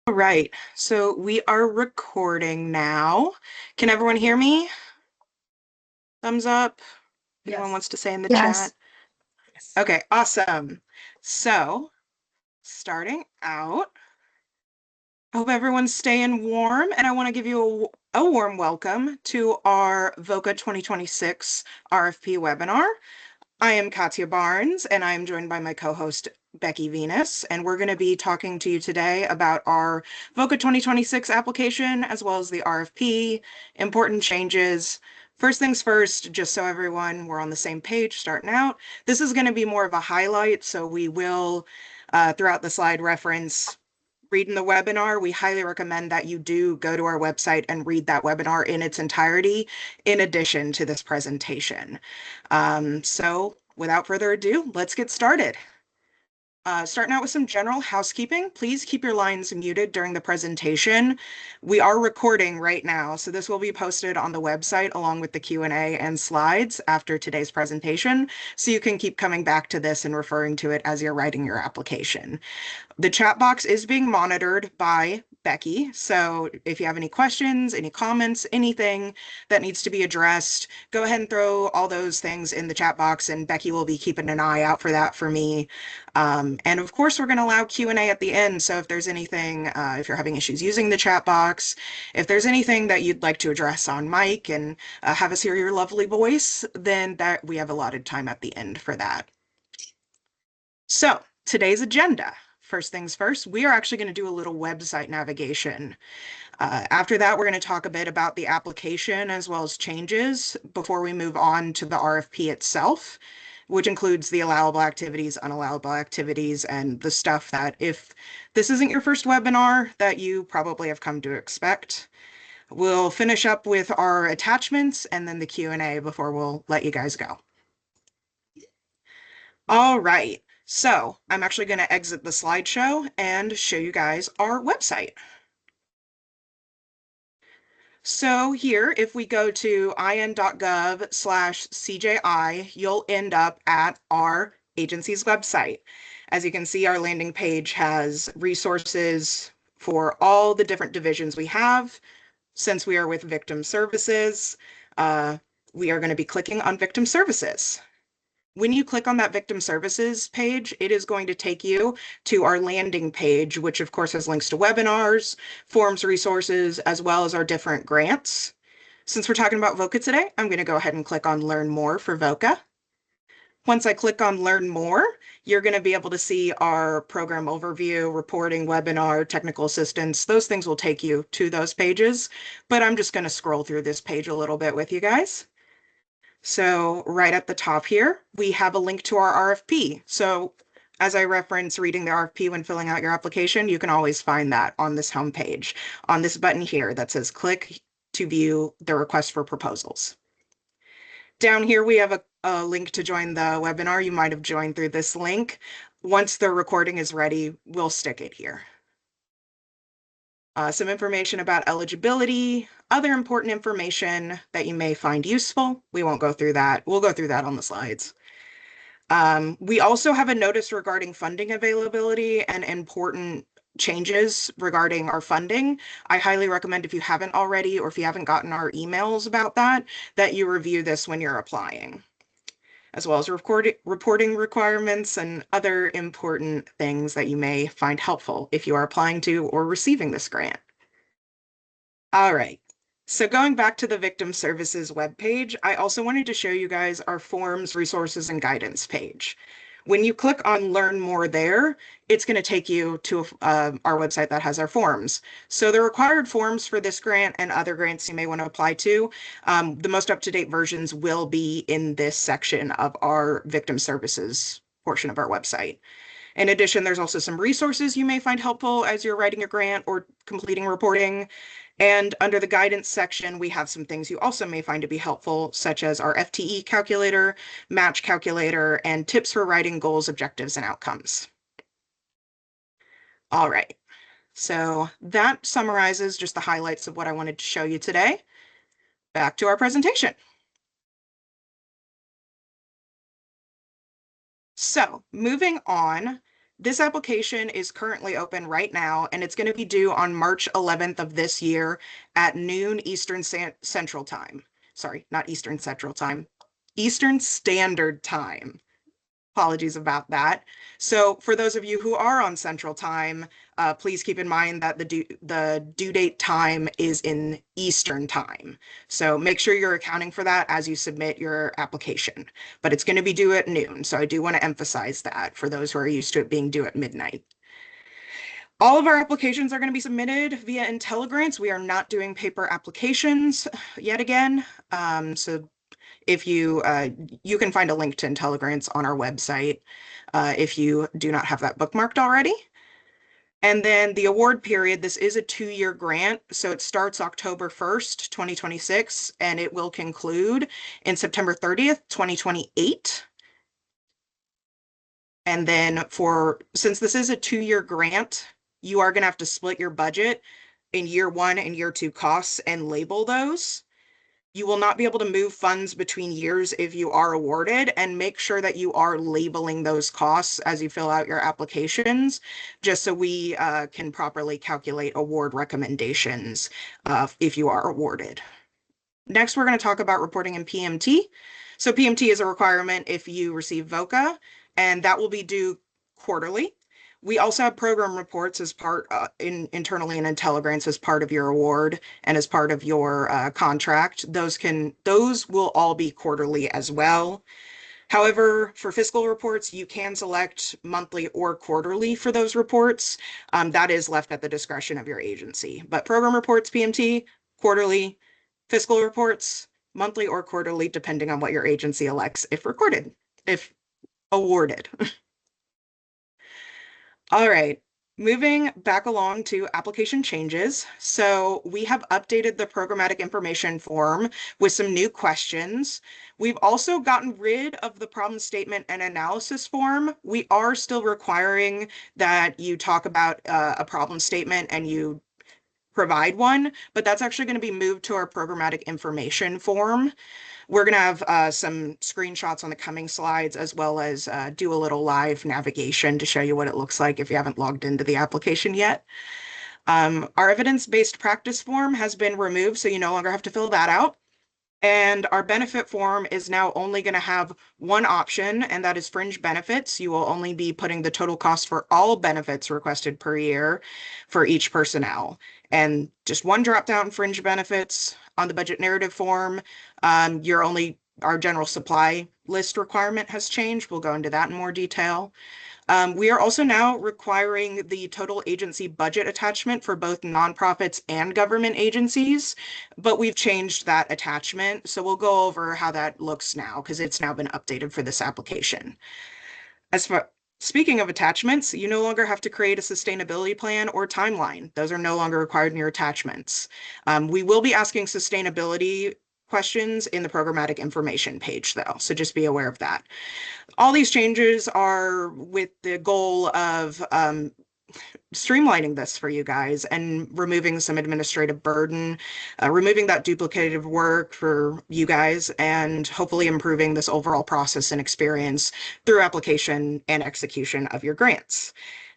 All right, so we are recording now. Can everyone hear me? Thumbs up. Anyone Yes. wants to say in the chat? Yes. Yes. Okay, awesome. So, starting out, I hope everyone's staying warm, and I want to give you a warm welcome to our VOCA 2026 RFP webinar. I am Katya Barnes, and I am joined by my co-host, Becky Venus, and we're going to be talking to you today about our VOCA 2026 application, as well as the RFP, important changes. First things first, just so we're on the same page starting out, this is going to be more of a highlight, so we will, throughout the slide, reference reading the webinar. We highly recommend that you do go to our website and read that webinar in its entirety, in addition to this presentation. So without further ado, let's get started. Starting out with some general housekeeping, please keep your lines muted during the presentation. We are recording right now, so this will be posted on the website along with the Q&A and slides after today's presentation, so you can keep coming back to this and referring to it as you're writing your application. The chat box is being monitored by Becky, so if you have any questions, any comments, anything that needs to be addressed, go ahead and throw all those things in the chat box, and Becky will be keeping an eye out for that for me. And of course, we're going to allow Q&A at the end, so if there's anything, if you're having issues using the chat box, if there's anything that you'd like to address on mic and have us hear your lovely voice, then that we have allotted time at the end for that. So, today's agenda. First things first, we are actually going to do a little website navigation. After that, we're going to talk a bit about the application as well as changes before we move on to the RFP itself, which includes the allowable activities, unallowable activities, and the stuff that if this isn't your first webinar that you probably have come to expect. We'll finish up with our attachments and then the Q&A before we'll let you guys go. All right. So I'm actually going to exit the slideshow and show you guys our website. So here, if we go to in.gov/CJI, you'll end up at our agency's website. As you can see, our landing page has resources for all the different divisions we have. Since we are with Victim Services, we are going to be clicking on Victim Services. When you click on that Victim Services page, it is going to take you to our landing page, which of course has links to webinars, forms, resources, as well as our different grants. Since we're talking about VOCA today, I'm going to go ahead and click on Learn More for VOCA. Once I click on Learn More, you're going to be able to see our program overview, reporting, webinar, technical assistance. Those things will take you to those pages, but I'm just going to scroll through this page a little bit with you guys. So right at the top here, we have a link to our RFP. So as I reference reading the RFP when filling out your application, you can always find that on this homepage, on this button here that says click to view the request for proposals. Down here, we have a link to join the webinar. You might have joined through this link. Once the recording is ready, we'll stick it here. Some information about eligibility, other important information that you may find useful. We won't go through that. We'll go through that on the slides. We also have a notice regarding funding availability and important changes regarding our funding. I highly recommend if you haven't already, or if you haven't gotten our emails about that, that you review this when you're applying, as well as reporting requirements and other important things that you may find helpful if you are applying to or receiving this grant. All right. So going back to the Victim Services webpage, I also wanted to show you guys our forms, resources, and guidance page. When you click on Learn More there, it's going to take you to our website that has our forms. So the required forms for this grant and other grants you may want to apply to, the most up-to-date versions will be in this section of our Victim Services portion of our website. In addition, there's also some resources you may find helpful as you're writing a grant or completing reporting. And under the guidance section, we have some things you also may find to be helpful, such as our FTE calculator, match calculator, and tips for writing goals, objectives, and outcomes. All right, so that summarizes just the highlights of what I wanted to show you today. Back to our presentation. So moving on, This application is currently open right now, and it's going to be due on March 11th of this year at noon Eastern Central Time. Sorry, not Eastern Central Time, Eastern Standard Time. Apologies about that. So for those of you who are on Central Time, please keep in mind that the due date time is in Eastern Time. So make sure you're accounting for that as you submit your application. But it's going to be due at noon. So I do want to emphasize that for those who are used to it being due at midnight. All of our applications are going to be submitted via IntelliGrants. We are not doing paper applications yet again. So if you can find a link to IntelliGrants on our website if you do not have that bookmarked already. And then the award period, this is a 2-year grant, so it starts October 1st, 2026, and it will conclude in September 30th, 2028. And then since this is a 2-year grant, you are going to have to split your budget in year 1 and year 2 costs and label those. You will not be able to move funds between years if you are awarded, and make sure that you are labeling those costs as you fill out your applications, just so we can properly calculate award recommendations if you are awarded. Next, we're going to talk about reporting in PMT. So PMT is a requirement if you receive VOCA, and that will be due quarterly. We also have program reports as part internally in IntelliGrants as part of your award and as part of your contract. Those will all be quarterly as well. However, for fiscal reports, you can select monthly or quarterly for those reports. That is left at the discretion of your agency. But program reports, PMT, quarterly, fiscal reports, monthly or quarterly, depending on what your agency elects if awarded. All right, moving back along to application changes. So we have updated the programmatic information form with some new questions. We've also gotten rid of the problem statement and analysis form. We are still requiring that you talk about a problem statement and you provide one, but that's actually going to be moved to our programmatic information form. We're going to have some screenshots on the coming slides, as well as do a little live navigation to show you what it looks like if you haven't logged into the application yet. Our evidence-based practice form has been removed, so you no longer have to fill that out. And our benefit form is now only going to have one option, and that is fringe benefits. You will only be putting the total cost for all benefits requested per year for each personnel. And just one drop down, fringe benefits. On the budget narrative form, our general supply list requirement has changed. We'll go into that in more detail. We are also now requiring the total agency budget attachment for both nonprofits and government agencies, but we've changed that attachment. So we'll go over how that looks now because it's now been updated for this application. Speaking of attachments, you no longer have to create a sustainability plan or timeline. Those are no longer required in your attachments. We will be asking sustainability questions in the programmatic information page though, so just be aware of that. All these changes are with the goal of streamlining this for you guys and removing some administrative burden, removing that duplicative work for you guys, and hopefully improving this overall process and experience through application and execution of your grants.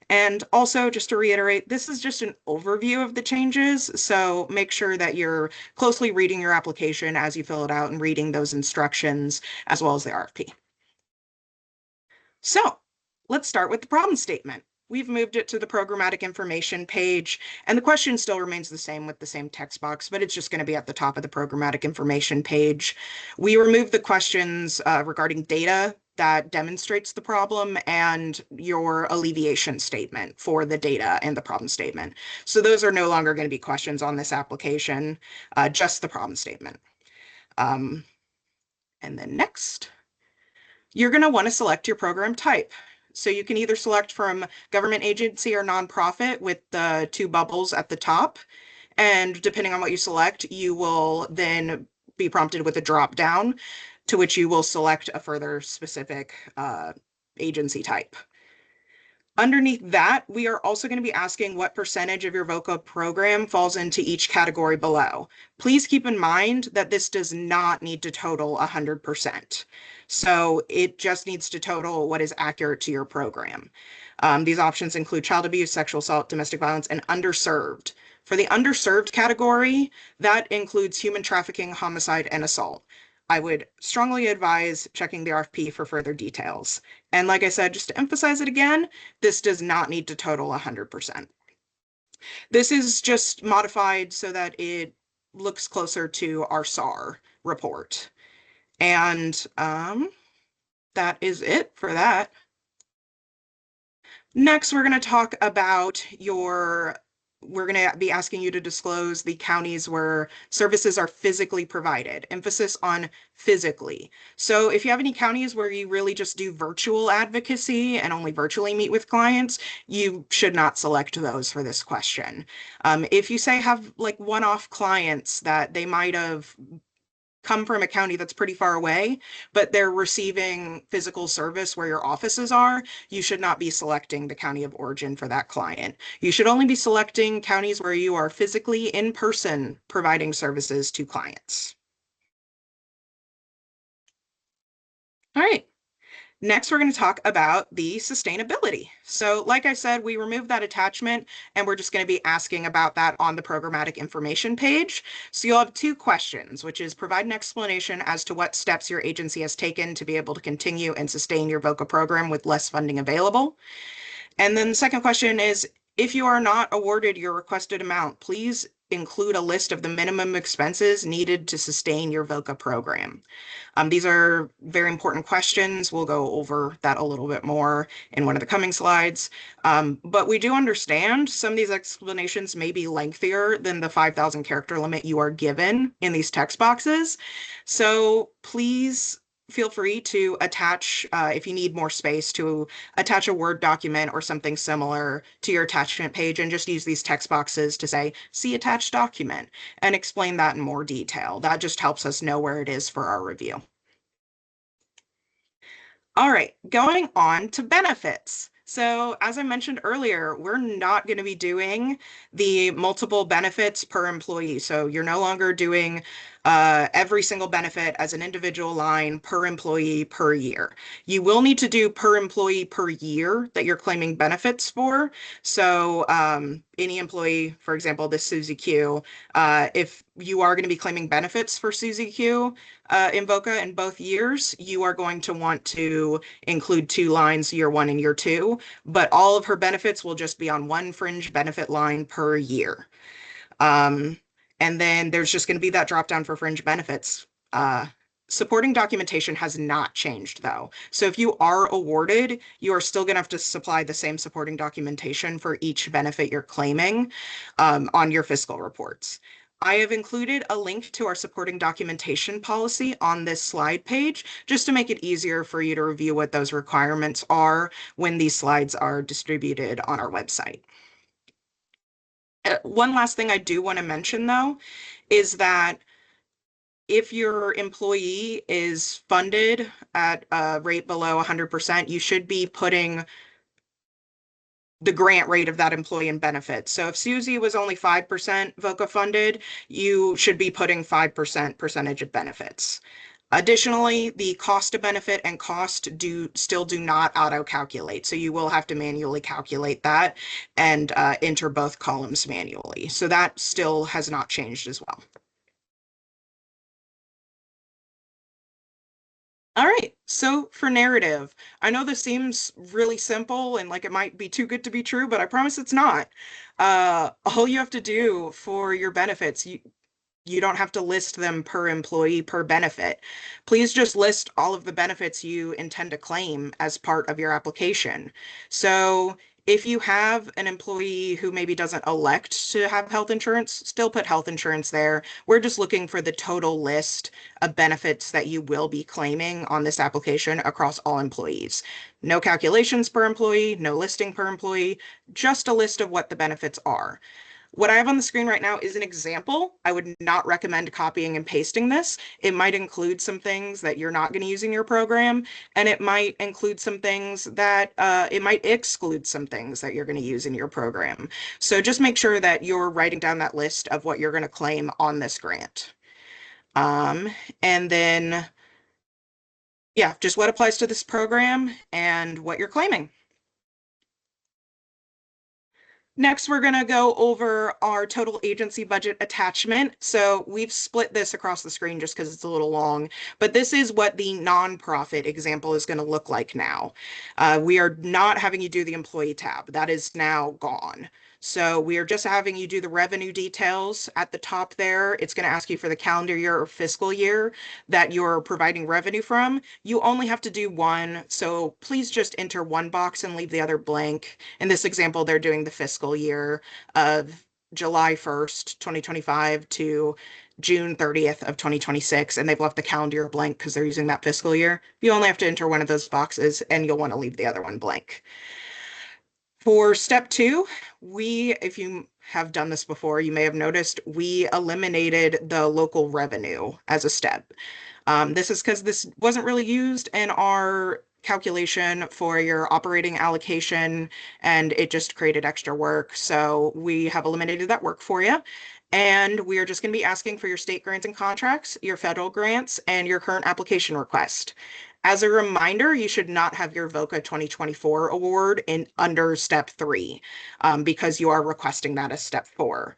And also, just to reiterate, this is just an overview of the changes, so make sure that you're closely reading your application as you fill it out and reading those instructions as well as the RFP. So let's start with the problem statement. We've moved it to the programmatic information page, and the question still remains the same with the same text box, but it's just going to be at the top of the programmatic information page. We removed the questions regarding data that demonstrates the problem and your alleviation statement for the data and the problem statement. So those are no longer going to be questions on this application, just the problem statement. And then next, you're going to want to select your program type. So you can either select from government agency or nonprofit with the 2 bubbles at the top. And depending on what you select, you will then be prompted with a drop down to which you will select a further specific agency type. Underneath that, we are also going to be asking what percentage of your VOCA program falls into each category below. Please keep in mind that this does not need to total 100%. So it just needs to total what is accurate to your program. These options include child abuse, sexual assault, domestic violence, and underserved. For the underserved category, that includes human trafficking, homicide, and assault. I would strongly advise checking the RFP for further details. And like I said, just to emphasize it again, this does not need to total 100%. This is just modified so that it looks closer to our SAR report. And that is it for that. Next, we're going to talk about we're going to be asking you to disclose the counties where services are physically provided, emphasis on physically. So if you have any counties where you really just do virtual advocacy and only virtually meet with clients, you should not select those for this question. If you say have like one-off clients that they might have come from a county that's pretty far away, but they're receiving physical service where your offices are, you should not be selecting the county of origin for that client. You should only be selecting counties where you are physically in person providing services to clients. All right. Next, we're going to talk about the sustainability. So like I said, we removed that attachment and we're just going to be asking about that on the programmatic information page. So you'll have two questions, which is provide an explanation as to what steps your agency has taken to be able to continue and sustain your VOCA program with less funding available. And then the second question is, if you are not awarded your requested amount, please include a list of the minimum expenses needed to sustain your VOCA program. These are very important questions. We'll go over that a little bit more in one of the coming slides. But we do understand some of these explanations may be lengthier than the 5,000 character limit you are given in these text boxes. So please feel free to attach, if you need more space, to attach a Word document or something similar to your attachment page and just use these text boxes to say, see attached document, and explain that in more detail. That just helps us know where it is for our review. All right, going on to benefits. So as I mentioned earlier, we're not going to be doing the multiple benefits per employee. So you're no longer doing every single benefit as an individual line per employee per year. You will need to do per employee per year that you're claiming benefits for. So any employee, for example, this Susie Q, if you are going to be claiming benefits for Susie Q in VOCA in both years, you are going to want to include two lines, year one and year two, but all of her benefits will just be on one fringe benefit line per year. And then there's just going to be that drop down for fringe benefits. Supporting documentation has not changed though. So if you are awarded, you are still going to have to supply the same supporting documentation for each benefit you're claiming on your fiscal reports. I have included a link to our supporting documentation policy on this slide page, just to make it easier for you to review what those requirements are when these slides are distributed on our website. One last thing I do want to mention, though, is that if your employee is funded at a rate below 100%, you should be putting the grant rate of that employee in benefits. So if Susie was only 5% VOCA funded, you should be putting 5% percentage of benefits. Additionally, the cost of benefit and cost still do not auto-calculate. So you will have to manually calculate that and enter both columns manually. So that still has not changed as well. All right, so for narrative, I know this seems really simple and like it might be too good to be true, but I promise it's not. All you have to do for your benefits, you don't have to list them per employee per benefit. Please just list all of the benefits you intend to claim as part of your application. So if you have an employee who maybe doesn't elect to have health insurance, still put health insurance there. We're just looking for the total list of benefits that you will be claiming on this application across all employees. No calculations per employee, no listing per employee, just a list of what the benefits are. What I have on the screen right now is an example. I would not recommend copying and pasting this. It might include some things that you're not going to use in your program, and it might include some things that it might exclude some things that you're going to use in your program. So just make sure that you're writing down that list of what you're going to claim on this grant. And then, yeah, just what applies to this program and what you're claiming. Next, we're going to go over our total agency budget attachment. So we've split this across the screen just because it's a little long, but this is what the nonprofit example is going to look like now. We are not having you do the employee tab. That is now gone. So we are just having you do the revenue details at the top there. It's going to ask you for the calendar year or fiscal year that you're providing revenue from. You only have to do one. So please just enter one box and leave the other blank. In this example, they're doing the fiscal year of July 1st, 2025 to June 30th of 2026, and they've left the calendar year blank because they're using that fiscal year. You only have to enter one of those boxes and you'll want to leave the other one blank. For step two, if you have done this before, you may have noticed we eliminated the local revenue as a step. This is because this wasn't really used in our calculation for your operating allocation, and it just created extra work. So we have eliminated that work for you. And we are just going to be asking for your state grants and contracts, your federal grants, and your current application request. As a reminder, you should not have your VOCA 2024 award in under step three because you are requesting that as step four.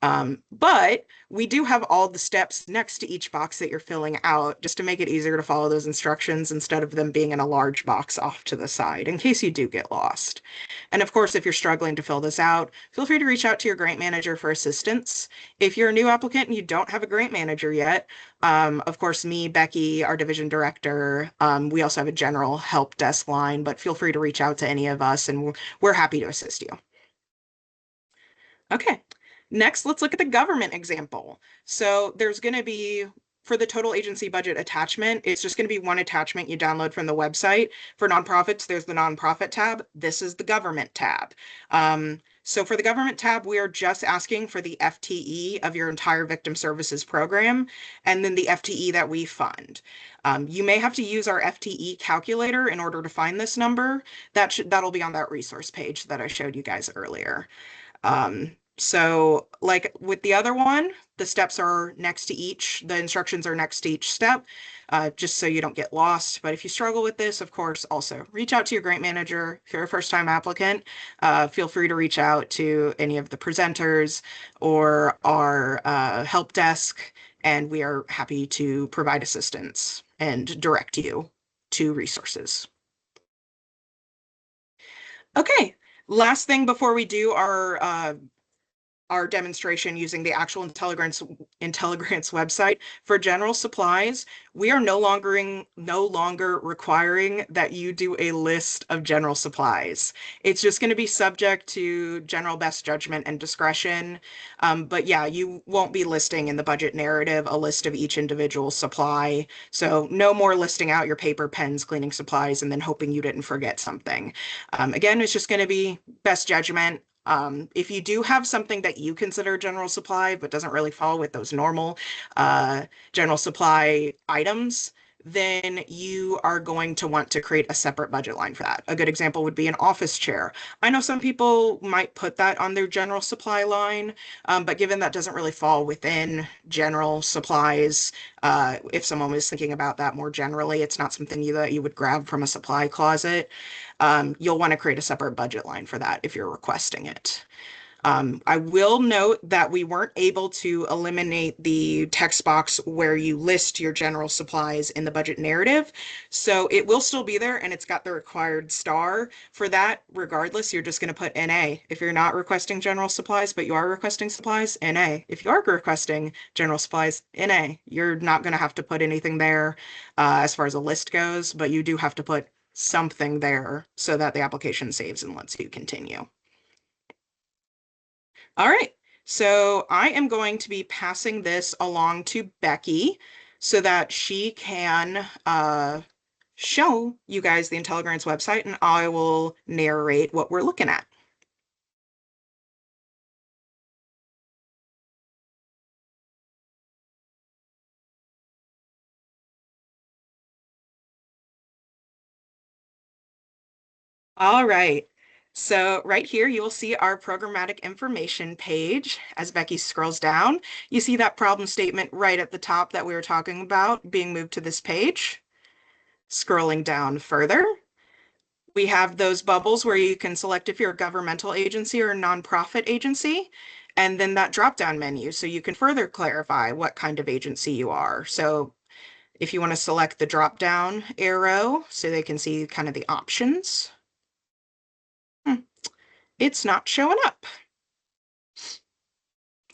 But we do have all the steps next to each box that you're filling out just to make it easier to follow those instructions instead of them being in a large box off to the side in case you do get lost. And of course, if you're struggling to fill this out, feel free to reach out to your grant manager for assistance. If you're a new applicant and you don't have a grant manager yet, of course, me, Becky, our division director, we also have a general help desk line, but feel free to reach out to any of us and we're happy to assist you. Okay, next, let's look at the government example. So there's going to be, for the total agency budget attachment, it's just going to be one attachment you download from the website. For nonprofits, there's the nonprofit tab. This is the government tab. So for the government tab, we are just asking for the FTE of your entire victim services program, and then the FTE that we fund. You may have to use our FTE calculator in order to find this number. That'll be on that resource page that I showed you guys earlier. So like with the other one, the steps are next to each, the instructions are next to each step, just so you don't get lost. But if you struggle with this, of course, also reach out to your grant manager. If you're a first-time applicant, feel free to reach out to any of the presenters or our help desk, and we are happy to provide assistance and direct you to resources. Okay, last thing before we do our demonstration using the actual IntelliGrants website. For general supplies, we are no longer requiring that you do a list of general supplies. It's just going to be subject to general best judgment and discretion. But yeah, you won't be listing in the budget narrative a list of each individual supply. So no more listing out your paper, pens, cleaning supplies, and then hoping you didn't forget something. Again, it's just going to be best judgment. If you do have something that you consider general supply, but doesn't really fall with those normal general supply items, then you are going to want to create a separate budget line for that. A good example would be an office chair. I know some people might put that on their general supply line, but given that doesn't really fall within general supplies, if someone was thinking about that more generally, it's not something that you would grab from a supply closet. You'll want to create a separate budget line for that if you're requesting it. I will note that we weren't able to eliminate the text box where you list your general supplies in the budget narrative. So it will still be there and it's got the required star. For that, regardless, you're just going to put NA. If you're not requesting general supplies, but you are requesting supplies, NA. If you are requesting general supplies, NA. You're not going to have to put anything there as far as a list goes, but you do have to put something there so that the application saves and lets you continue. All right, so I am going to be passing this along to Becky so that she can show you guys the IntelliGrants website, and I will narrate what we're looking at. All right. So right here, you will see our programmatic information page. As Becky scrolls down, you see that problem statement right at the top that we were talking about being moved to this page. Scrolling down further, We have those bubbles where you can select if you're a governmental agency or a nonprofit agency, and then that drop-down menu, so you can further clarify what kind of agency you are. So if you want to select the drop-down arrow so they can see kind of the options, it's not showing up.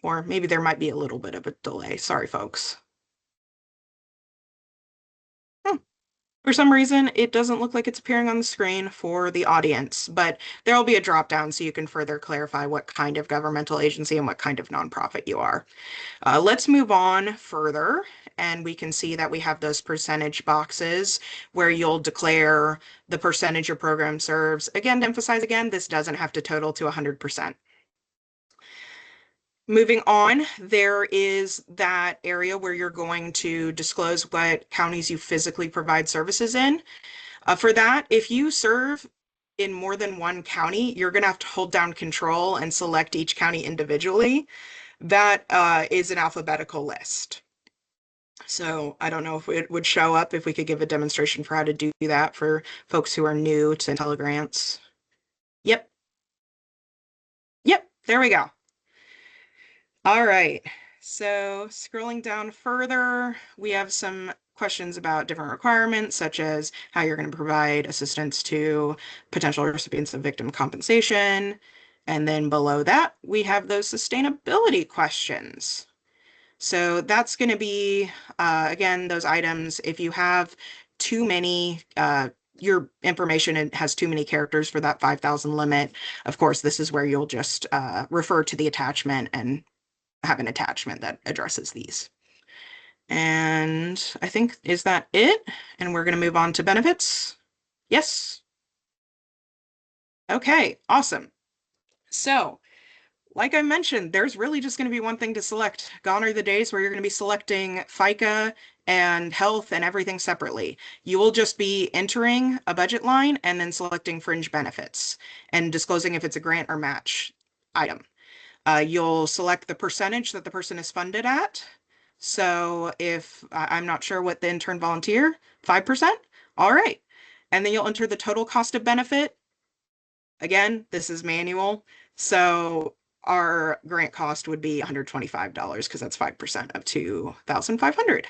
Or maybe there might be a little bit of a delay. Sorry, folks. For some reason, it doesn't look like it's appearing on the screen for the audience, but there will be a drop down so you can further clarify what kind of governmental agency and what kind of nonprofit you are. Let's move on further, and we can see that we have those percentage boxes where you'll declare the percentage your program serves. Again, to emphasize again, this doesn't have to total to 100%. Moving on, there is that area where you're going to disclose what counties you physically provide services in. For that, if you serve in more than one county, you're going to have to hold down control and select each county individually. That is an alphabetical list. So I don't know if it would show up if we could give a demonstration for how to do that for folks who are new to IntelliGrants. Yep. Yep. There we go. All right. So scrolling down further, we have some questions about different requirements, such as how you're going to provide assistance to potential recipients of victim compensation. And then below that, we have those sustainability questions. So that's going to be, again, those items. If you have too many, your information has too many characters for that 5,000 limit, of course, this is where you'll just refer to the attachment and have an attachment that addresses these. And I think, is that it? And we're going to move on to benefits. Yes. Okay, awesome. So, like I mentioned, there's really just going to be one thing to select. Gone are the days where you're going to be selecting FICA and health and everything separately. You will just be entering a budget line and then selecting fringe benefits and disclosing if it's a grant or match item. You'll select the percentage that the person is funded at. So if I'm not sure what the intern volunteer, 5%? All right. And then you'll enter the total cost of benefit. Again, this is manual. So our grant cost would be $125 because that's 5% of 2,500.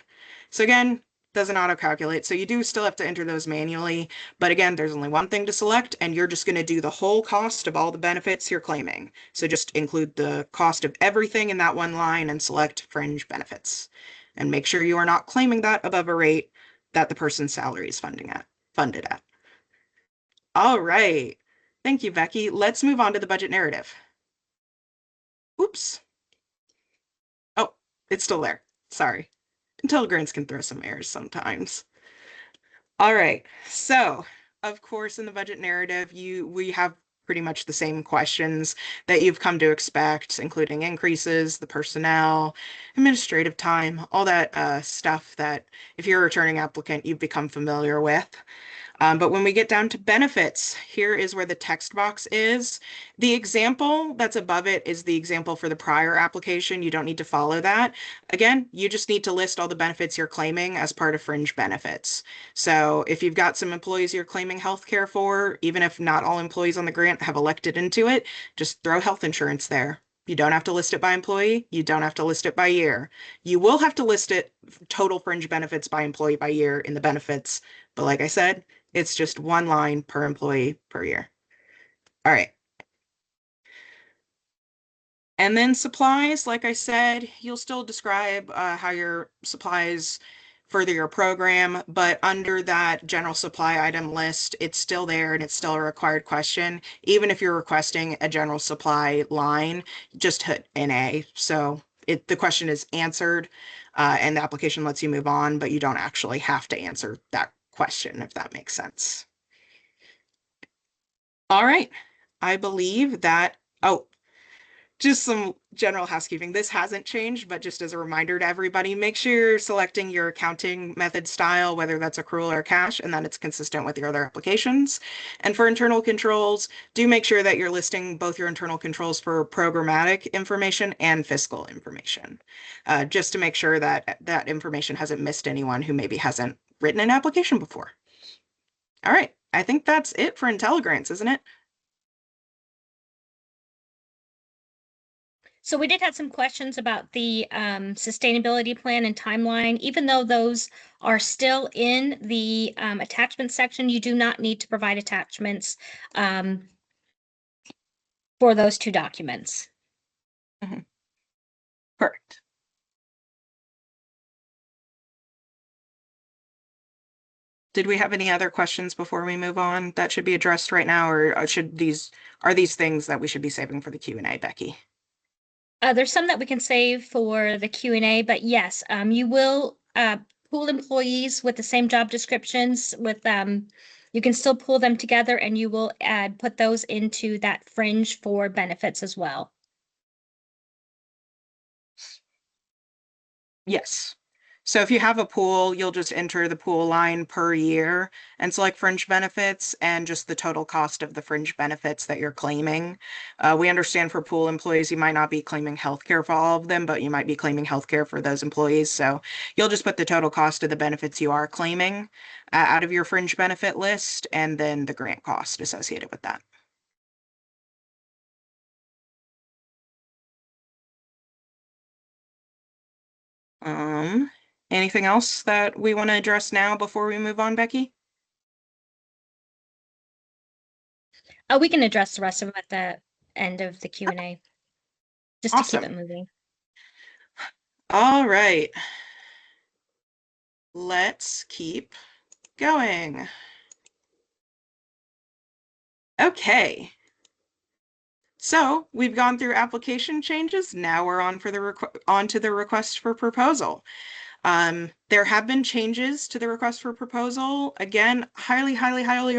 So again, doesn't auto calculate. So you do still have to enter those manually. But again, there's only one thing to select, and you're just going to do the whole cost of all the benefits you're claiming. So just include the cost of everything in that one line and select fringe benefits. And make sure you are not claiming that above a rate that the person's salary is funded at. All right. Thank you, Becky. Let's move on to the budget narrative. Oops. Oh, it's still there. Sorry. IntelliGrants can throw some errors sometimes. All right. So, of course, in the budget narrative, we have pretty much the same questions that you've come to expect, including increases, the personnel, administrative time, all that stuff that if you're a returning applicant, you've become familiar with. But when we get down to benefits, here is where the text box is. The example that's above it is the example for the prior application. You don't need to follow that. Again, you just need to list all the benefits you're claiming as part of fringe benefits. So if you've got some employees you're claiming healthcare for, even if not all employees on the grant have elected into it, just throw health insurance there. You don't have to list it by employee. You don't have to list it by year. You will have to list it total fringe benefits by employee by year in the benefits. But like I said, it's just one line per employee per year. All right. And then supplies, like I said, you'll still describe how your supplies further your program, but under that general supply item list, it's still there and it's still a required question. Even if you're requesting a general supply line, just hit NA. So the question is answered and the application lets you move on, but you don't actually have to answer that question, if that makes sense. All right. I believe that, oh, just some general housekeeping. This hasn't changed, but just as a reminder to everybody, make sure you're selecting your accounting method style, whether that's accrual or cash, and that it's consistent with your other applications. And for internal controls, do make sure that you're listing both your internal controls for programmatic information and fiscal information, just to make sure that that information hasn't missed anyone who maybe hasn't written an application before. All right. I think that's it for IntelliGrants, isn't it? So we did have some questions about the sustainability plan and timeline. Even though those are still in the attachment section, you do not need to provide attachments for those two documents. Mhm. Correct. Did we have any other questions before we move on that should be addressed right now, or are these things that we should be saving for the Q&A, Becky? There's some that we can save for the Q&A, but yes, you will pool employees with the same job descriptions with you can still pull them together and you will put those into that fringe for benefits as well. Yes. So if you have a pool, you'll just enter the pool line per year and select fringe benefits and just the total cost of the fringe benefits that you're claiming. We understand for pool employees, you might not be claiming healthcare for all of them, but you might be claiming healthcare for those employees. So you'll just put the total cost of the benefits you are claiming out of your fringe benefit list and then the grant cost associated with that. Um, Anything else that we want to address now before we move on, Becky? We can address the rest of them at the end of the Q&A, just to keep it Awesome. moving. All right. Let's keep going. Okay. So we've gone through application changes. Now we're on to the request for proposal. There have been changes to the request for proposal. Again, highly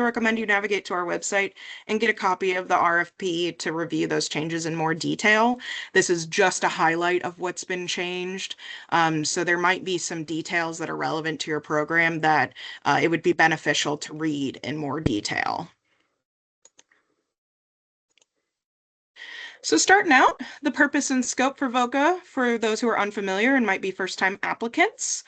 recommend you navigate to our website and get a copy of the RFP to review those changes in more detail. This is just a highlight of what's been changed. So there might be some details that are relevant to your program that it would be beneficial to read in more detail. So starting out, the purpose and scope for VOCA for those who are unfamiliar and might be first-time applicants.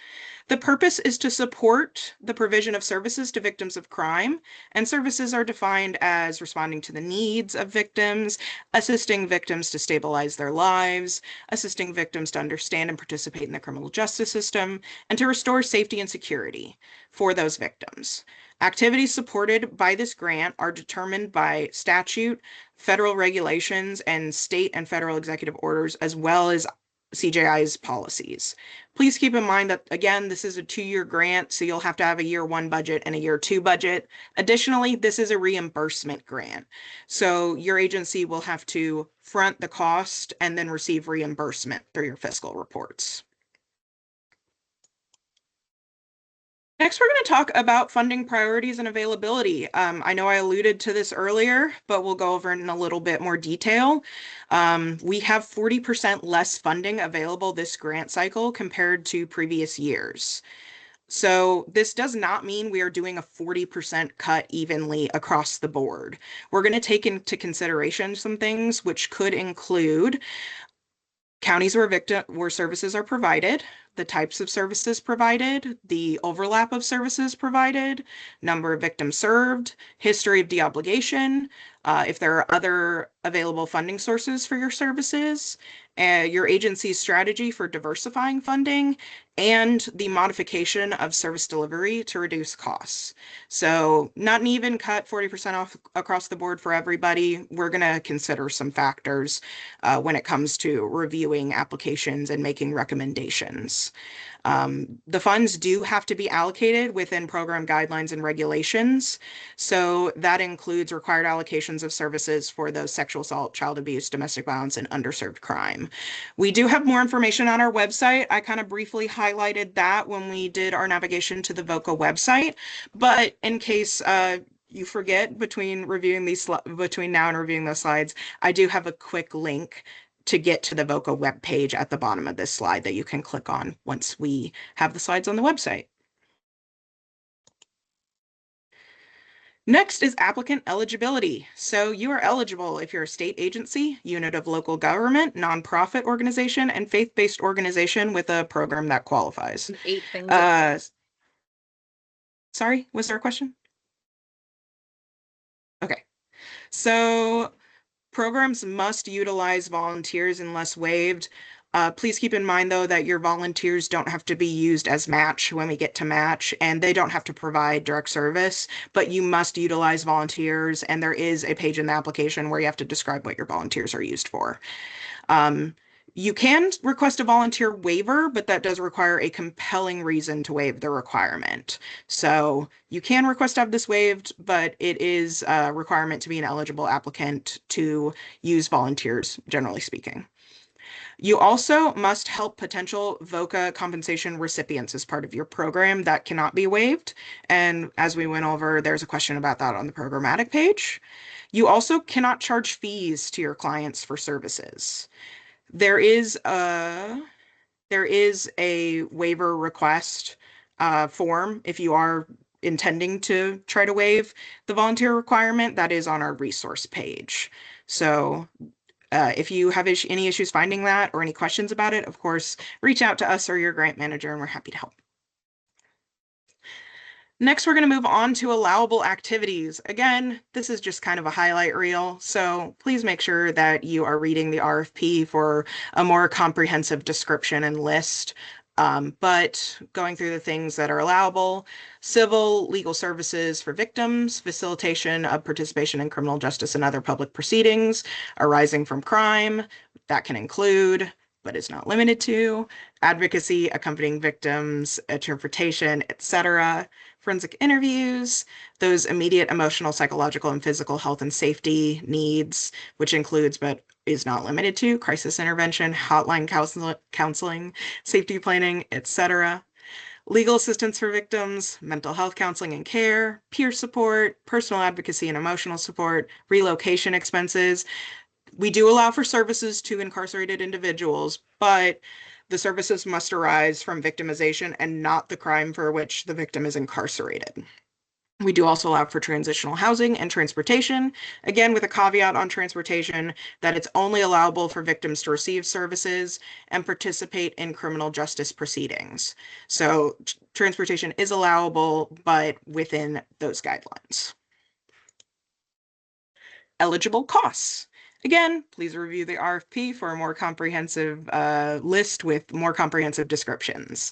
The purpose is to support the provision of services to victims of crime, and services are defined as responding to the needs of victims, assisting victims to stabilize their lives, assisting victims to understand and participate in the criminal justice system, and to restore safety and security for those victims. Activities supported by this grant are determined by statute, federal regulations, and state and federal executive orders, as well as CJI's policies. Please keep in mind that, again, this is a 2-year grant, so you'll have to have a year 1 budget and a year 2 budget. Additionally, this is a reimbursement grant. So your agency will have to front the cost and then receive reimbursement through your fiscal reports. Next, we're going to talk about funding priorities and availability. I know I alluded to this earlier, but we'll go over it in a little bit more detail. We have 40% less funding available this grant cycle compared to previous years. So this does not mean we are doing a 40% cut evenly across the board. We're going to take into consideration some things which could include counties where services are provided, the types of services provided, the overlap of services provided, number of victims served, history of deobligation, if there are other available funding sources for your services, your agency's strategy for diversifying funding, and the modification of service delivery to reduce costs. So not an even cut, 40% off across the board for everybody. We're going to consider some factors when it comes to reviewing applications and making recommendations. The funds do have to be allocated within program guidelines and regulations. So that includes required allocations of services for those sexual assault, child abuse, domestic violence, and underserved crime. We do have more information on our website. I kind of briefly highlighted that when we did our navigation to the VOCA website, but in case you forget between now and reviewing those slides, I do have a quick link to get to the VOCA webpage at the bottom of this slide that you can click on once we have the slides on the website. Next is applicant eligibility. So you are eligible if you're a state agency, unit of local government, nonprofit organization, and faith-based organization with a program that qualifies. 8 things. Sorry, was there a question? Okay. So programs must utilize volunteers unless waived. Please keep in mind, though, that your volunteers don't have to be used as match when we get to match, and they don't have to provide direct service, but you must utilize volunteers, and there is a page in the application where you have to describe what your volunteers are used for. Um, you can request a volunteer waiver, but that does require a compelling reason to waive the requirement. So you can request to have this waived, but it is a requirement to be an eligible applicant to use volunteers, generally speaking. You also must help potential VOCA compensation recipients as part of your program. That cannot be waived. And as we went over, there's a question about that on the programmatic page. You also cannot charge fees to your clients for services. There is a there is a waiver request form if you are intending to try to waive the volunteer requirement. That is on our resource page. So if you have any issues finding that or any questions about it, of course, reach out to us or your grant manager, and we're happy to help. Next, we're going to move on to allowable activities. Again, this is just kind of a highlight reel, so please make sure that you are reading the RFP for a more comprehensive description and list. But going through the things that are allowable: civil legal services for victims, facilitation of participation in criminal justice and other public proceedings arising from crime. That can include, but is not limited to, advocacy accompanying victims, interpretation, etc., forensic interviews, those immediate emotional, psychological, and physical health and safety needs, which includes but is not limited to crisis intervention, hotline counseling, safety planning, etc., legal assistance for victims, mental health counseling and care, peer support, personal advocacy and emotional support, relocation expenses. We do allow for services to incarcerated individuals, but the services must arise from victimization and not the crime for which the victim is incarcerated. We do also allow for transitional housing and transportation, again with a caveat on transportation that it's only allowable for victims to receive services and participate in criminal justice proceedings. So transportation is allowable, but within those guidelines. Eligible costs. Again, please review the RFP for a more comprehensive list with more comprehensive descriptions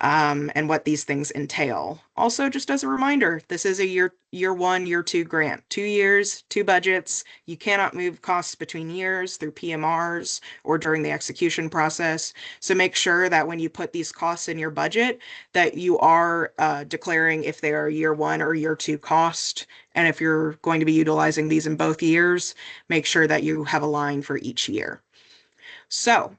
and what these things entail. Also, just as a reminder, this is a year one, year two grant. 2 years, two budgets. You cannot move costs between years through PMRs or during the execution process. So make sure that when you put these costs in your budget, that you are declaring if they are year one or year two cost. And if you're going to be utilizing these in both years, make sure that you have a line for each year. So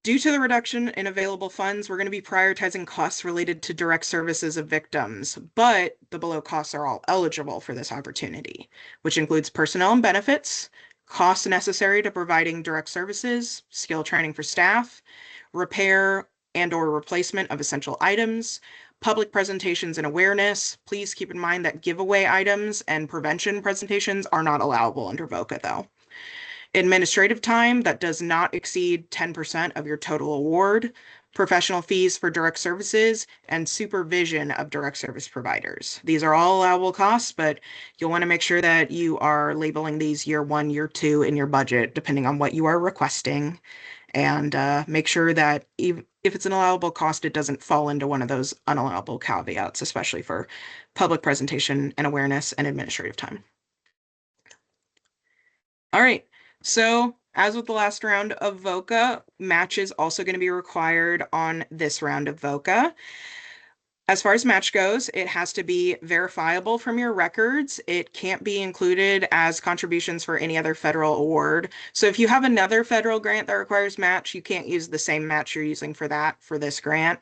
due to the reduction in available funds, we're going to be prioritizing costs related to direct services of victims, but the below costs are all eligible for this opportunity, which includes personnel and benefits, costs necessary to providing direct services, skill training for staff, repair and/or replacement of essential items, public presentations and awareness. Please keep in mind that giveaway items and prevention presentations are not allowable under VOCA, though. Administrative time that does not exceed 10% of your total award, professional fees for direct services, and supervision of direct service providers. These are all allowable costs, but you'll want to make sure that you are labeling these year one, year two in your budget, depending on what you are requesting, and make sure that if it's an allowable cost, it doesn't fall into one of those unallowable caveats, especially for public presentation and awareness and administrative time. All right, so as with the last round of VOCA, match is also going to be required on this round of VOCA. As far as match goes, it has to be verifiable from your records. It can't be included as contributions for any other federal award. So if you have another federal grant that requires match, you can't use the same match you're using for that for this grant.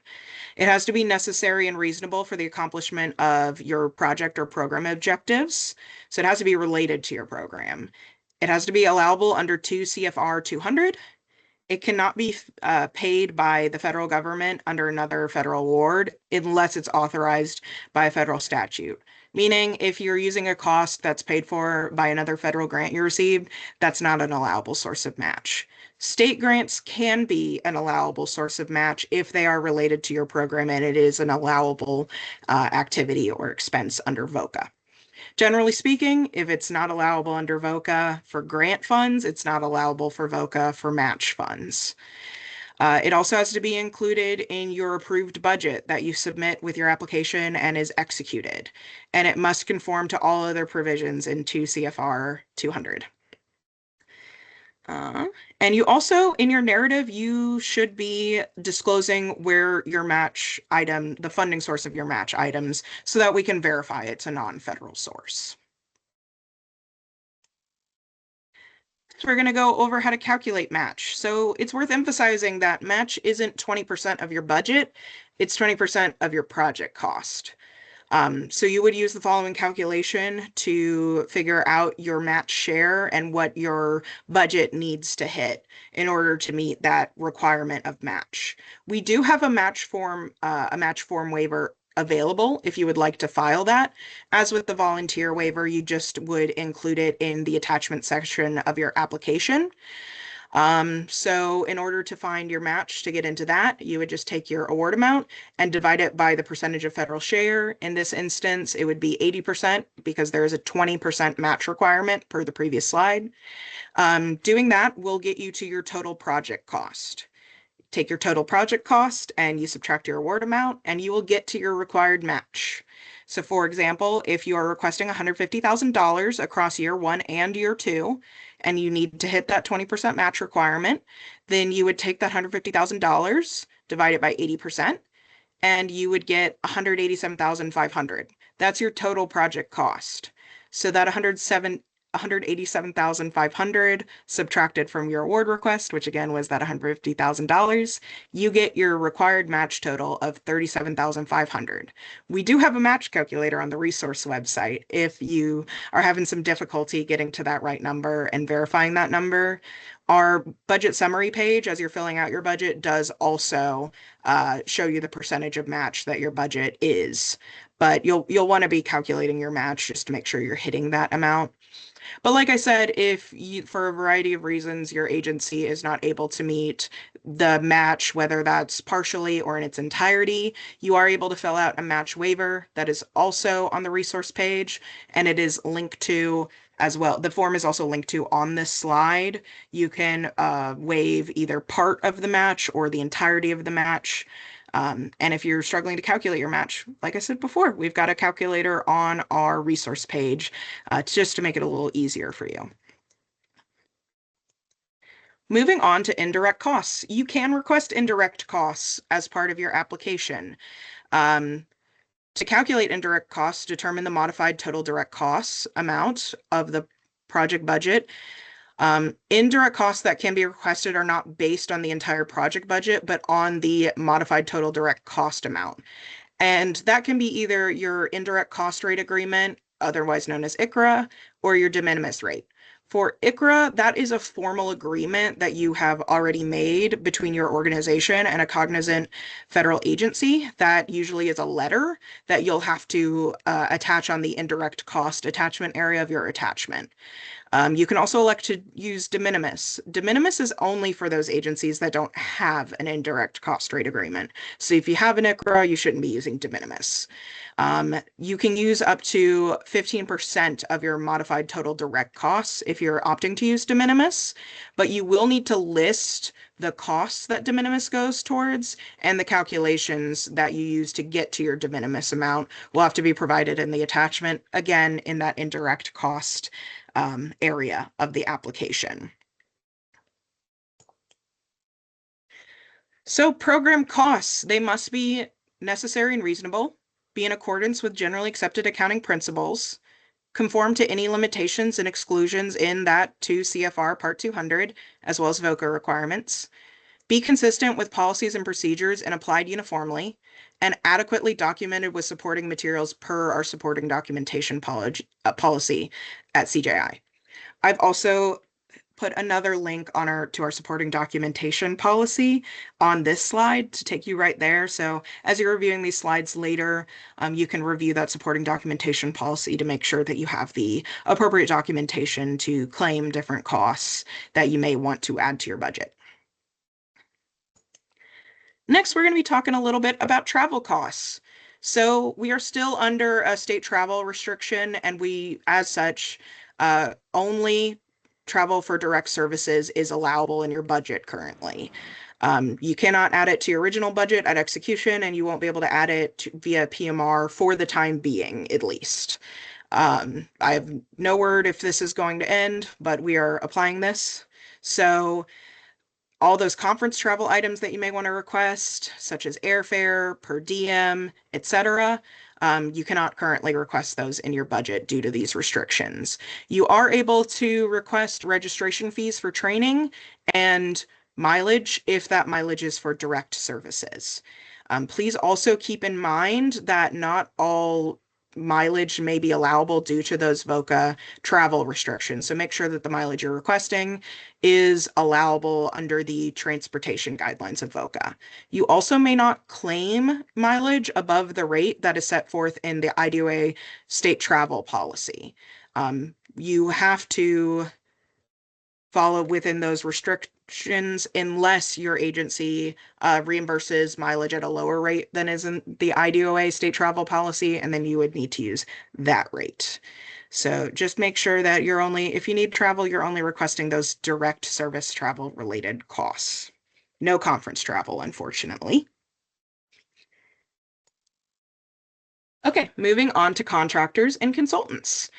It has to be necessary and reasonable for the accomplishment of your project or program objectives. So it has to be related to your program. It has to be allowable under 2 CFR 200. It cannot be paid by the federal government under another federal award unless it's authorized by a federal statute. Meaning, if you're using a cost that's paid for by another federal grant you received, that's not an allowable source of match. State grants can be an allowable source of match if they are related to your program and it is an allowable activity or expense under VOCA. Generally speaking, if it's not allowable under VOCA for grant funds, it's not allowable for VOCA for match funds. It also has to be included in your approved budget that you submit with your application and is executed. And it must conform to all other provisions in 2 CFR 200. And you also, in your narrative, you should be disclosing where your match item, the funding source of your match items, so that we can verify it's a non-federal source. So we're going to go over how to calculate match. So it's worth emphasizing that match isn't 20% of your budget, it's 20% of your project cost. So you would use the following calculation to figure out your match share and what your budget needs to hit in order to meet that requirement of match. We do have a match form waiver available if you would like to file that. As with the volunteer waiver, you just would include it in the attachment section of your application. So in order to find your match to get into that, you would just take your award amount and divide it by the percentage of federal share. In this instance, it would be 80% because there is a 20% match requirement per the previous slide. Doing that will get you to your total project cost. Take your total project cost and you subtract your award amount and you will get to your required match. So for example, if you are requesting $150,000 across year 1 and year 2, and you need to hit that 20% match requirement, then you would take that $150,000, divide it by 80%, and you would get 187,500. That's your total project cost. So that 187,500 subtracted from your award request, which again was that $150,000, you get your required match total of 37,500. We do have a match calculator on the resource website if you are having some difficulty getting to that right number and verifying that number. Our budget summary page, as you're filling out your budget, does also show you the percentage of match that your budget is. But you'll want to be calculating your match just to make sure you're hitting that amount. But like I said, if you, for a variety of reasons, your agency is not able to meet the match, whether that's partially or in its entirety, you are able to fill out a match waiver that is also on the resource page, and it is linked to as well. The form is also linked to on this slide. You can waive either part of the match or the entirety of the match. And if you're struggling to calculate your match, like I said before, we've got a calculator on our resource page just to make it a little easier for you. Moving on to indirect costs. You can request indirect costs as part of your application. To calculate indirect costs, determine the modified total direct costs amount of the project budget. Indirect costs that can be requested are not based on the entire project budget, but on the modified total direct cost amount. And that can be either your indirect cost rate agreement, otherwise known as ICRA, or your de minimis rate. For ICRA, that is a formal agreement that you have already made between your organization and a cognizant federal agency. That usually is a letter that you'll have to attach on the indirect cost attachment area of your attachment. You can also elect to use de minimis. De minimis is only for those agencies that don't have an indirect cost rate agreement. So if you have an ICRA, you shouldn't be using de minimis. You can use up to 15% of your modified total direct costs if you're opting to use de minimis, but you will need to list the costs that de minimis goes towards and the calculations that you use to get to your de minimis amount will have to be provided in the attachment, again, in that indirect cost area of the application. So program costs, they must be necessary and reasonable, be in accordance with generally accepted accounting principles, conform to any limitations and exclusions in that 2 CFR Part 200, as well as VOCA requirements, be consistent with policies and procedures and applied uniformly, and adequately documented with supporting materials per our supporting documentation policy at CJI. I've also put another link on to our supporting documentation policy on this slide to take you right there. So as you're reviewing these slides later, you can review that supporting documentation policy to make sure that you have the appropriate documentation to claim different costs that you may want to add to your budget. Next, we're going to be talking a little bit about travel costs. So we are still under a state travel restriction, and we, as such, only travel for direct services is allowable in your budget currently. You cannot add it to your original budget at execution, and you won't be able to add it via PMR for the time being, at least. I have no word if this is going to end, but we are applying this. So all those conference travel items that you may want to request, such as airfare, per diem, etc., you cannot currently request those in your budget due to these restrictions. You are able to request registration fees for training and mileage if that mileage is for direct services. Please also keep in mind that not all mileage may be allowable due to those VOCA travel restrictions. So make sure that the mileage you're requesting is allowable under the transportation guidelines of VOCA. You also may not claim mileage above the rate that is set forth in the IDOA state travel policy. You have to follow within those restrictions unless your agency reimburses mileage at a lower rate than is in the IDOA state travel policy, and then you would need to use that rate. So just make sure that you're only, if you need travel, you're only requesting those direct service travel related costs. No conference travel, unfortunately. Okay, moving on to contractors and consultants.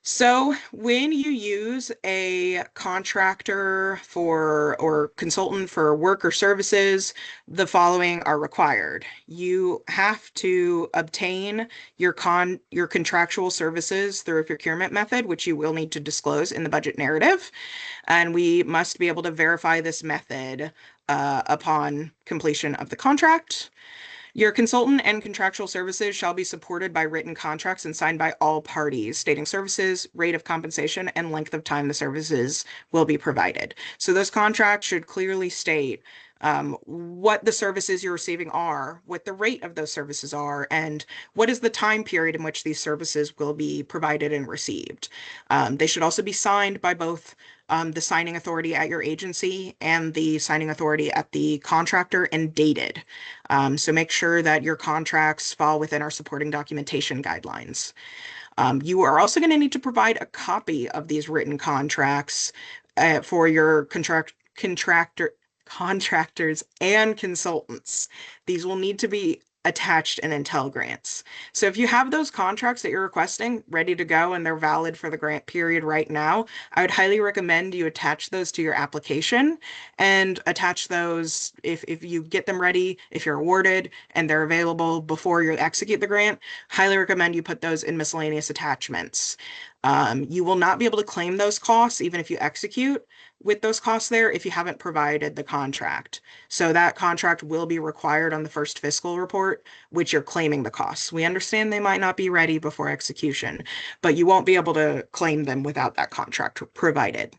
So when you use a contractor for or consultant for work or services, the following are required. You have to obtain your contractual services through a procurement method, which you will need to disclose in the budget narrative. And we must be able to verify this method upon completion of the contract. Your consultant and contractual services shall be supported by written contracts and signed by all parties, stating services, rate of compensation, and length of time the services will be provided. So those contracts should clearly state what the services you're receiving are, what the rate of those services are, and what is the time period in which these services will be provided and received. They should also be signed by both the signing authority at your agency and the signing authority at the contractor and dated. So make sure that your contracts fall within our supporting documentation guidelines. You are also going to need to provide a copy of these written contracts for your contractors and consultants. These will need to be attached in Intel grants. So if you have those contracts that you're requesting ready to go and they're valid for the grant period right now, I would highly recommend you attach those to your application and attach those if you get them ready, if you're awarded and they're available before you execute the grant, highly recommend you put those in miscellaneous attachments. You will not be able to claim those costs even if you execute with those costs there if you haven't provided the contract. So that contract will be required on the first fiscal report, which you're claiming the costs. We understand they might not be ready before execution, but you won't be able to claim them without that contract provided.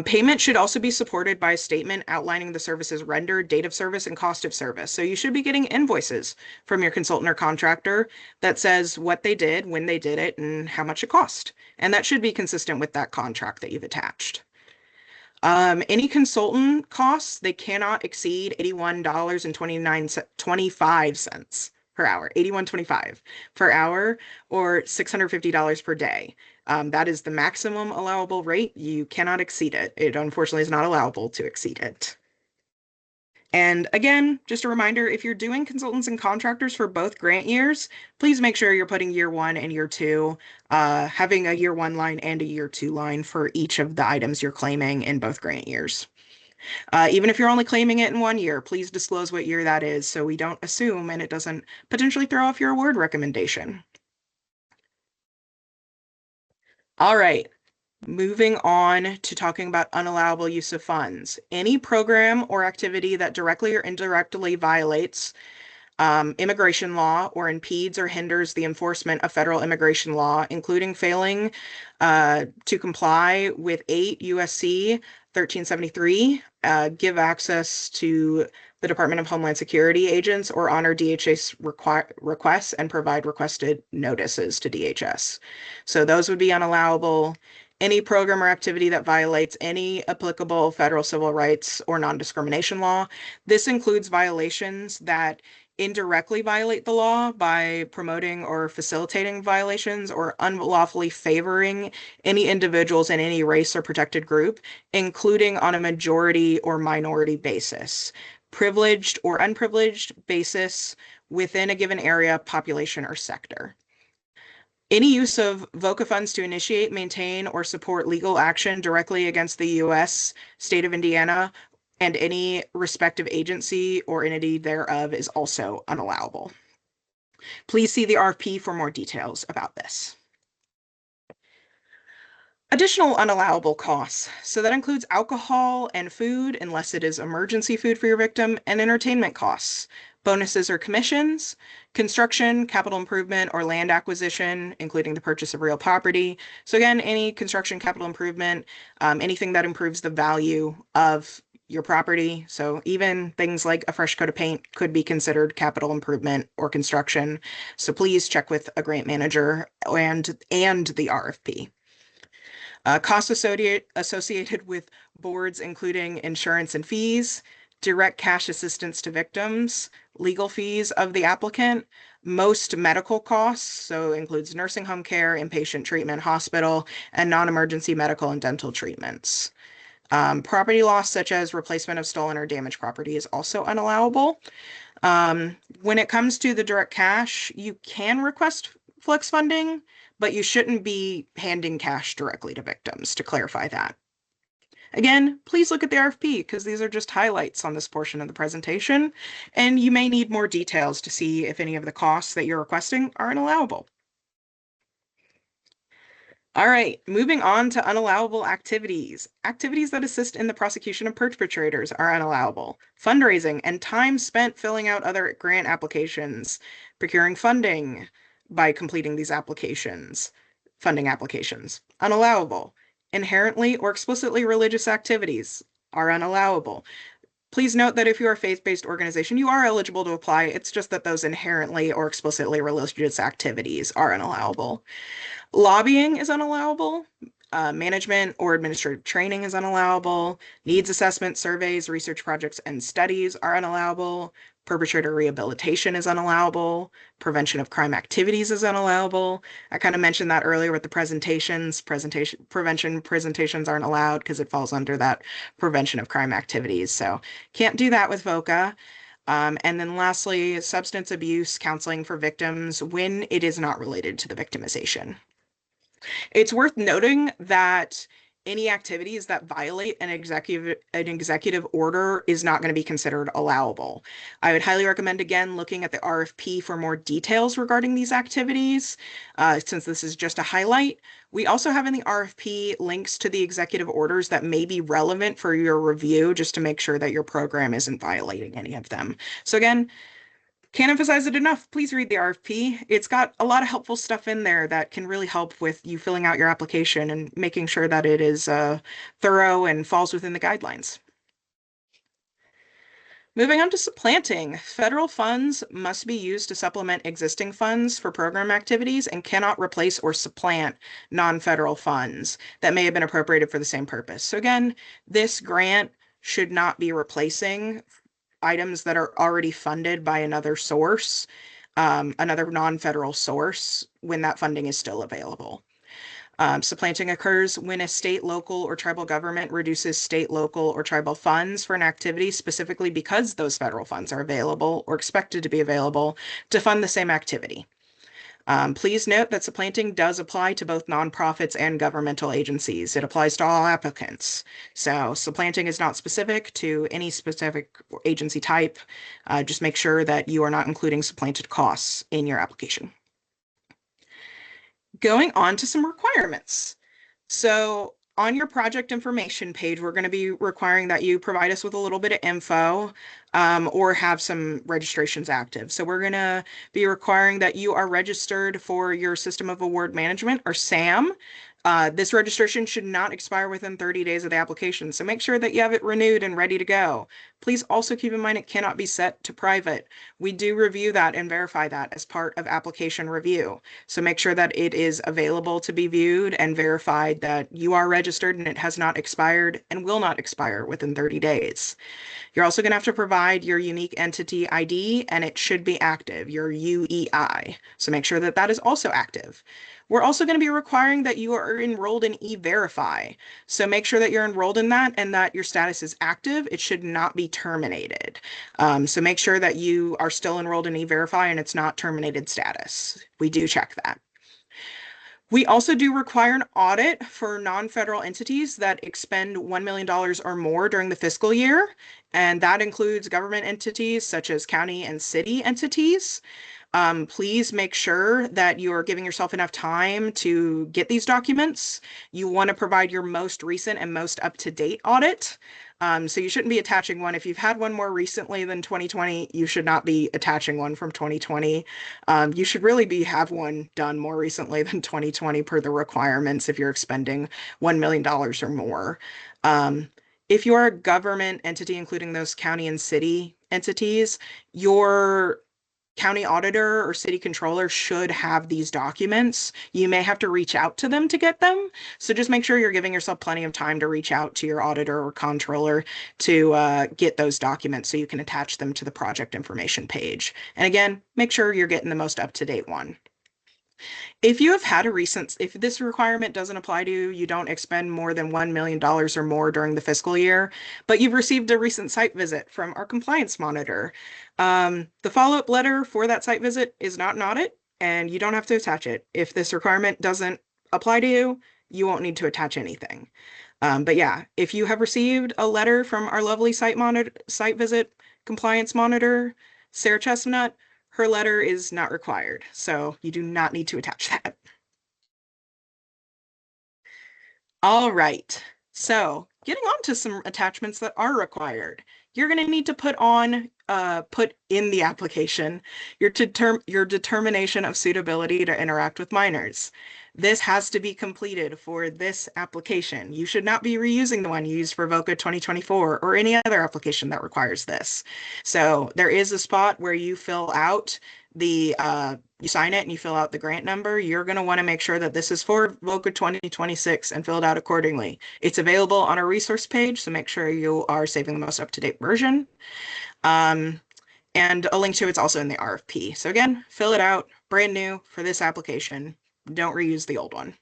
Payment should also be supported by a statement outlining the services rendered, date of service, and cost of service. So you should be getting invoices from your consultant or contractor that says what they did, when they did it, and how much it cost. And that should be consistent with that contract that you've attached. Any consultant costs, they cannot exceed $81.25 per hour, $81.25 per hour, or $650 per day. That is the maximum allowable rate. You cannot exceed it. It unfortunately is not allowable to exceed it. And again, just a reminder, if you're doing consultants and contractors for both grant years, please make sure you're putting year one and year two, having a year one line and a year two line for each of the items you're claiming in both grant years. Even if you're only claiming it in 1 year, please disclose what year that is so we don't assume and it doesn't potentially throw off your award recommendation. All right. Moving on to talking about unallowable use of funds. Any program or activity that directly or indirectly violates immigration law or impedes or hinders the enforcement of federal immigration law, including failing to comply with 8 USC 1373, give access to the Department of Homeland Security agents or honor DHS requests and provide requested notices to DHS. So those would be unallowable. Any program or activity that violates any applicable federal civil rights or non-discrimination law. This includes violations that indirectly violate the law by promoting or facilitating violations or unlawfully favoring any individuals in any race or protected group, including on a majority or minority basis, privileged or unprivileged basis within a given area, population, or sector. Any use of VOCA funds to initiate, maintain, or support legal action directly against the U.S., state of Indiana, and any respective agency or entity thereof is also unallowable. Please see the RFP for more details about this. Additional unallowable costs. So that includes alcohol and food, unless it is emergency food for your victim, and entertainment costs, bonuses or commissions, construction, capital improvement, or land acquisition, including the purchase of real property. So again, any construction, capital improvement, anything that improves the value of your property. So even things like a fresh coat of paint could be considered capital improvement or construction. So please check with a grant manager and the RFP. Costs associated with boards, including insurance and fees, direct cash assistance to victims, legal fees of the applicant, most medical costs, so includes nursing home care, inpatient treatment, hospital, and non-emergency medical and dental treatments. Property loss, such as replacement of stolen or damaged property, is also unallowable. When it comes to the direct cash, you can request flex funding, but you shouldn't be handing cash directly to victims, to clarify that. Again, please look at the RFP because these are just highlights on this portion of the presentation, and you may need more details to see if any of the costs that you're requesting are unallowable. All right, moving on to unallowable activities. Activities that assist in the prosecution of perpetrators are unallowable. Fundraising and time spent filling out other grant applications, procuring funding by completing these funding applications, unallowable. Inherently or explicitly religious activities are unallowable. Please note that if you are a faith-based organization, you are eligible to apply. It's just that those inherently or explicitly religious activities are unallowable. Lobbying is unallowable. Management or administrative training is unallowable. Needs assessment, surveys, research projects, and studies are unallowable. Perpetrator rehabilitation is unallowable. Prevention of crime activities is unallowable. I kind of mentioned that earlier with the presentations. Prevention presentations aren't allowed because it falls under that prevention of crime activities. So can't do that with VOCA. And then lastly, substance abuse counseling for victims when it is not related to the victimization. It's worth noting that any activities that violate an executive order is not going to be considered allowable. I would highly recommend, again, looking at the RFP for more details regarding these activities, since this is just a highlight. We also have in the RFP links to the executive orders that may be relevant for your review, just to make sure that your program isn't violating any of them. So again, can't emphasize it enough. Please read the RFP. It's got a lot of helpful stuff in there that can really help with you filling out your application and making sure that it is thorough and falls within the guidelines. Moving on to supplanting. Federal funds must be used to supplement existing funds for program activities and cannot replace or supplant non-federal funds that may have been appropriated for the same purpose. So again, this grant should not be replacing items that are already funded by another source, another non-federal source, when that funding is still available. Supplanting occurs when a state, local, or tribal government reduces state, local, or tribal funds for an activity specifically because those federal funds are available or expected to be available to fund the same activity. Please note that supplanting does apply to both nonprofits and governmental agencies. It applies to all applicants. So supplanting is not specific to any specific agency type. Just make sure that you are not including supplanted costs in your application. Going on to some requirements. So on your project information page, we're going to be requiring that you provide us with a little bit of info or have some registrations active. So we're going to be requiring that you are registered for your System of Award Management, or SAM. This registration should not expire within 30 days of the application, so make sure that you have it renewed and ready to go. Please also keep in mind it cannot be set to private. We do review that and verify that as part of application review. So make sure that it is available to be viewed and verified that you are registered and it has not expired and will not expire within 30 days. You're also going to have to provide your unique entity ID and it should be active, your UEI. So make sure that that is also active. We're also going to be requiring that you are enrolled in E-Verify. So make sure that you're enrolled in that and that your status is active. It should not be terminated. So make sure that you are still enrolled in E-Verify and it's not terminated status. We do check that. We also do require an audit for non-federal entities that expend $1 million or more during the fiscal year, and that includes government entities such as county and city entities. Please make sure that you are giving yourself enough time to get these documents. You want to provide your most recent and most up-to-date audit. So you shouldn't be attaching one. If you've had one more recently than 2020, you should not be attaching one from 2020. You should really have one done more recently than 2020 per the requirements if you're expending $1 million or more. If you're a government entity, including those county and city entities, your county auditor or city controller should have these documents. You may have to reach out to them to get them. So just make sure you're giving yourself plenty of time to reach out to your auditor or controller to get those documents so you can attach them to the project information page. And again, make sure you're getting the most up-to-date one. If you have had if this requirement doesn't apply to you, you don't expend more than $1 million or more during the fiscal year, but you've received a recent site visit from our compliance monitor. The follow-up letter for that site visit is not an audit, and you don't have to attach it. If this requirement doesn't apply to you, you won't need to attach anything. But yeah, if you have received a letter from our lovely site visit compliance monitor, Sarah Chestnut, her letter is not required, so you do not need to attach that. All right, so getting on to some attachments that are required. You're going to need to put in the application your determination of suitability to interact with minors. This has to be completed for this application. You should not be reusing the one you used for VOCA 2024 or any other application that requires this. So there is a spot where you fill out you sign it and you fill out the grant number. You're going to want to make sure that this is for VOCA 2026 and fill it out accordingly. It's available on our resource page, so make sure you are saving the most up-to-date version. And a link to it's also in the RFP. So again, fill it out, brand new for this application. Don't reuse the old one.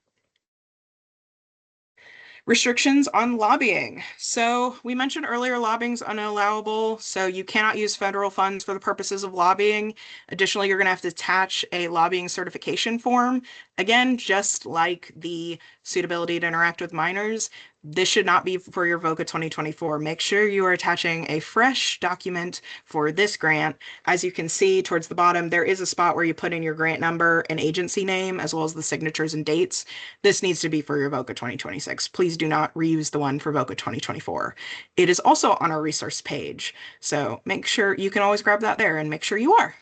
Restrictions on lobbying. So we mentioned earlier lobbying is unallowable, so you cannot use federal funds for the purposes of lobbying. Additionally, you're going to have to attach a lobbying certification form. Again, just like the suitability to interact with minors, this should not be for your VOCA 2024. Make sure you are attaching a fresh document for this grant. As you can see towards the bottom, there is a spot where you put in your grant number and agency name, as well as the signatures and dates. This needs to be for your VOCA 2026. Please do not reuse the one for VOCA 2024. It is also on our resource page, so make sure you can always grab that there and make sure you are.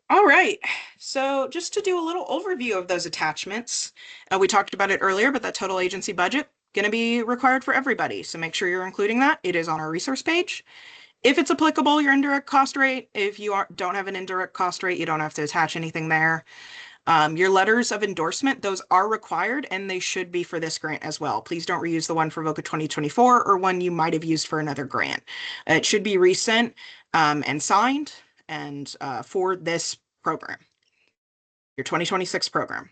All right, so just to do a little overview of those attachments, we talked about it earlier, but that total agency budget going to be required for everybody. So make sure you're including that. It is on our resource page. If it's applicable, your indirect cost rate. If you don't have an indirect cost rate, you don't have to attach anything there. Your letters of endorsement, those are required and they should be for this grant as well. Please don't reuse the one for VOCA 2024 or one you might have used for another grant. It should be resent and signed and for this program, your 2026 program.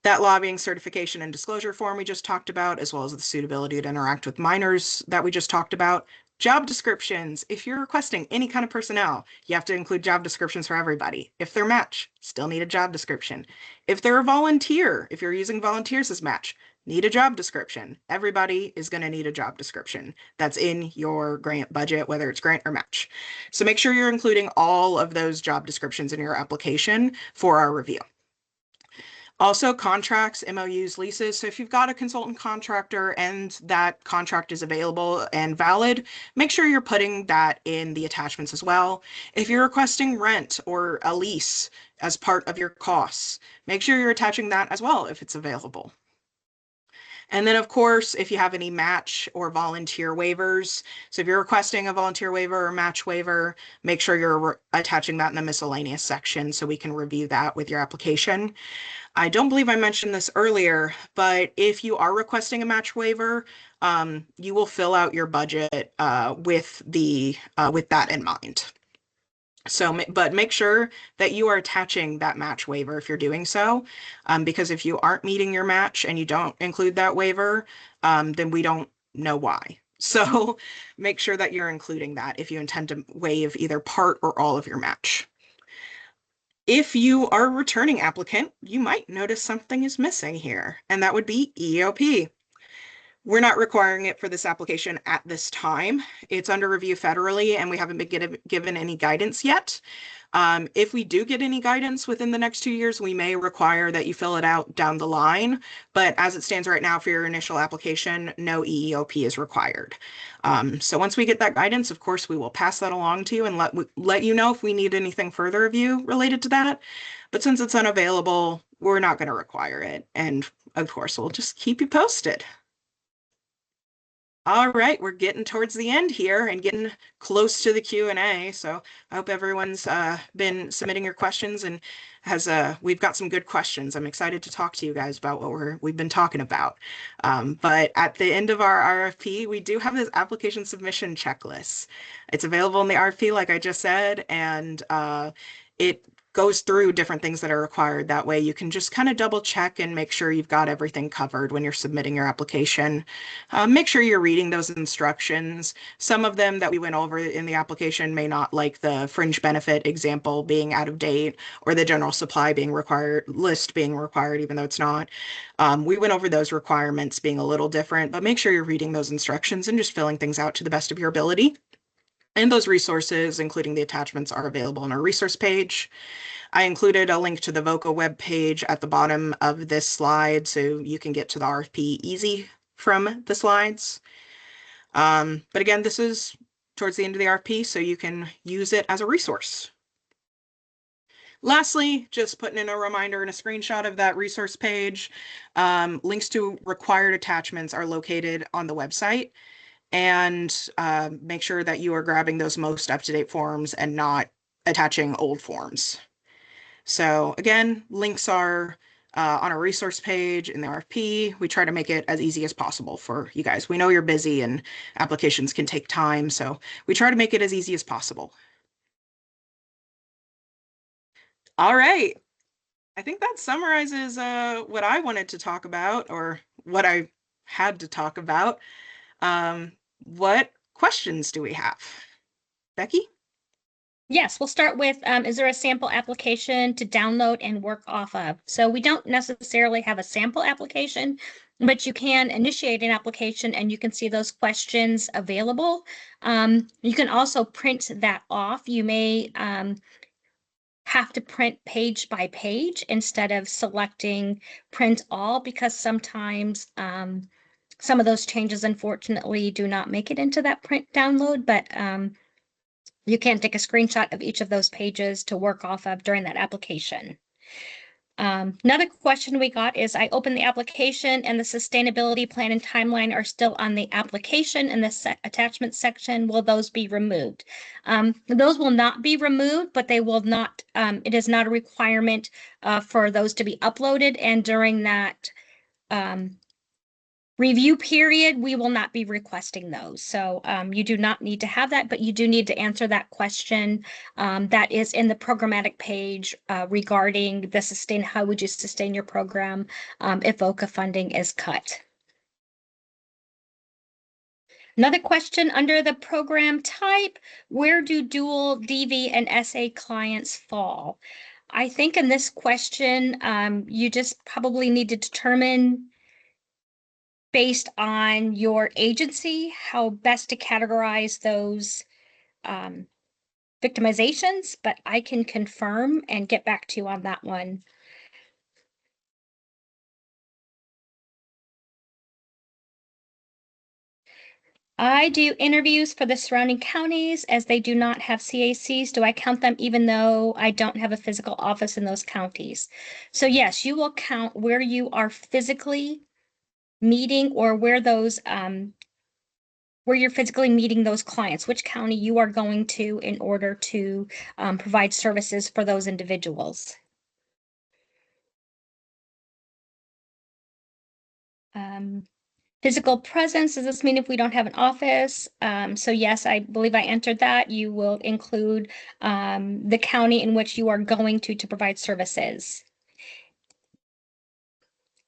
That lobbying certification and disclosure form we just talked about, as well as the suitability to interact with minors that we just talked about. Job descriptions. If you're requesting any kind of personnel, you have to include job descriptions for everybody. If they're match, still need a job description. If they're a volunteer, if you're using volunteers as match, need a job description. Everybody is going to need a job description that's in your grant budget, whether it's grant or match. So make sure you're including all of those job descriptions in your application for our review. Also, contracts, MOUs, leases. So if you've got a consultant contractor and that contract is available and valid, make sure you're putting that in the attachments as well. If you're requesting rent or a lease as part of your costs, make sure you're attaching that as well if it's available. And then, of course, if you have any match or volunteer waivers, so if you're requesting a volunteer waiver or match waiver, make sure you're attaching that in the miscellaneous section so we can review that with your application. I don't believe I mentioned this earlier, but if you are requesting a match waiver, you will fill out your budget with that in mind. So, but make sure that you are attaching that match waiver if you're doing so, because if you aren't meeting your match and you don't include that waiver, then we don't know why. So make sure that you're including that if you intend to waive either part or all of your match. If you are a returning applicant, you might notice something is missing here, and that would be EOP. We're not requiring it for this application at this time. It's under review federally, and we haven't been given any guidance yet. If we do get any guidance within the next 2 years, we may require that you fill it out down the line. But as it stands right now for your initial application, no EEOP is required. So once we get that guidance, of course, we will pass that along to you and let you know if we need anything further of you related to that. But since it's unavailable, we're not going to require it. And of course, we'll just keep you posted. All right, we're getting towards the end here and getting close to the Q&A. So I hope everyone's been submitting your questions and we've got some good questions. I'm excited to talk to you guys about what we've been talking about. But at the end of our RFP, we do have this application submission checklist. It's available in the RFP, like I just said, and it goes through different things that are required. That way you can just kind of double check and make sure you've got everything covered when you're submitting your application. Make sure you're reading those instructions. Some of them that we went over in the application may not, like the fringe benefit example being out of date or the general supply being required, list being required, even though it's not. We went over those requirements being a little different, but make sure you're reading those instructions and just filling things out to the best of your ability. And those resources, including the attachments, are available on our resource page. I included a link to the VOCA web page at the bottom of this slide so you can get to the RFP easy from the slides. But again, this is towards the end of the RFP, so you can use it as a resource. Lastly, just putting in a reminder and a screenshot of that resource page. Links to required attachments are located on the website. And make sure that you are grabbing those most up-to-date forms and not attaching old forms. So again, links are on our resource page in the RFP. We try to make it as easy as possible for you guys. We know you're busy and applications can take time, so we try to make it as easy as possible. All right. I think that summarizes what I wanted to talk about or what I had to talk about. What questions do we have? Becky? Yes, we'll start with, is there a sample application to download and work off of? So we don't necessarily have a sample application, but you can initiate an application and you can see those questions available. You can also print that off. You may have to print page by page instead of selecting print all, because sometimes some of those changes unfortunately do not make it into that print download, but you can take a screenshot of each of those pages to work off of during that application. Another question we got is, I opened the application and the sustainability plan and timeline are still on the application in the attachment section. Will those be removed? Those will not be removed, but they will not, it is not a requirement for those to be uploaded. And during that review period, we will not be requesting those. So you do not need to have that, but you do need to answer that question that is in the programmatic page regarding the how would you sustain your program if VOCA funding is cut. Another question under the program type, where do dual DV and SA clients fall? I think in this question, you just probably need to determine based on your agency, how best to categorize those victimizations, but I can confirm and get back to you on that one. I do interviews for the surrounding counties as they do not have CACs. Do I count them even though I don't have a physical office in those counties? So yes, you will count where you are physically meeting or where you're physically meeting those clients, which county you are going to in order to provide services for those individuals. Physical presence, does this mean if we don't have an office? So yes, I believe I entered that. You will include the county in which you are going to provide services.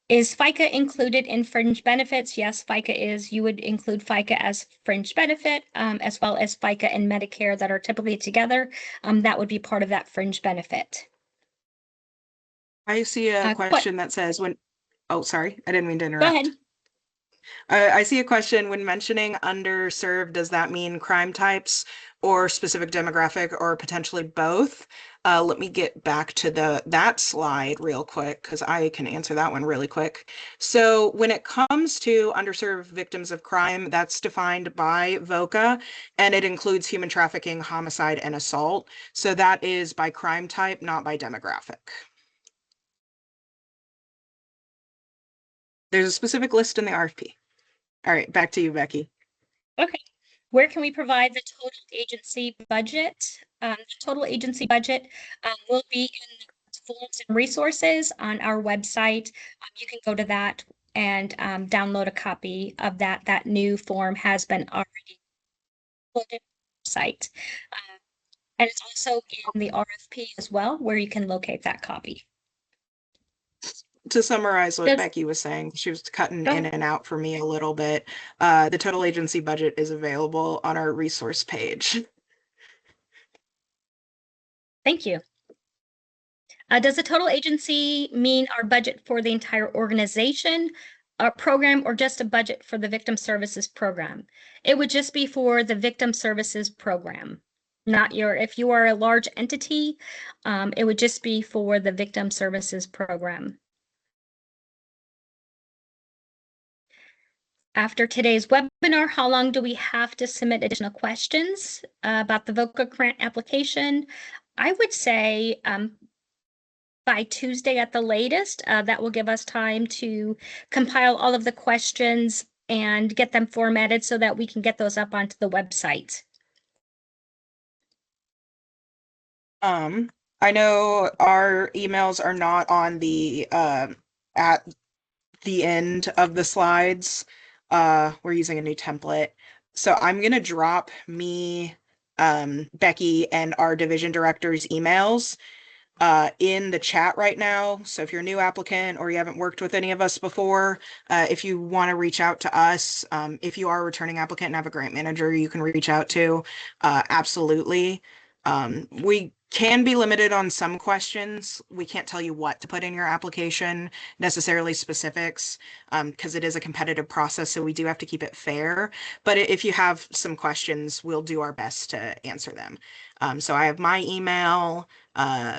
Is FICA included in fringe benefits? Yes, FICA is. You would include FICA as fringe benefit, as well as FICA and Medicare that are typically together. That would be part of that fringe benefit. I see a What? question that says oh, sorry, I didn't mean to Go ahead. interrupt. I see a question when mentioning underserved, does that mean crime types or specific demographic or potentially both? Let me get back to that slide real quick because I can answer that one really quick. So when it comes to underserved victims of crime, that's defined by VOCA and it includes human trafficking, homicide, and assault. So that is by crime type, not by demographic. There's a specific list in the RFP. All right, back to you, Becky. Okay. Where can we provide the total agency budget? The total agency budget will be in forms and resources on our website. You can go to that and download a copy of that. That new form has been already uploaded to the site. And it's also in the RFP as well, where you can locate that copy. To summarize what Does, Becky was saying, she was cutting go in ahead. and out for me a little bit. The total agency budget is available on our resource page. Thank you. Does the total agency mean our budget for the entire organization, our program, or just a budget for the victim services program? It would just be for the victim services program, not if you are a large entity, it would just be for the victim services program. After today's webinar, how long do we have to submit additional questions about the VOCA grant application? I would say by Tuesday at the latest. That will give us time to compile all of the questions and get them formatted so that we can get those up onto the website. I know our emails are not on the at the end of the slides. We're using a new template. So I'm gonna drop me, Becky, and our division director's emails in the chat right now. So if you're a new applicant or you haven't worked with any of us before, if you want to reach out to us, if you are a returning applicant and have a grant manager you can reach out to, absolutely. We can be limited on some questions. We can't tell you what to put in your application, necessarily specifics, because it is a competitive process, so we do have to keep it fair. But if you have some questions, we'll do our best to answer them. So I have my email,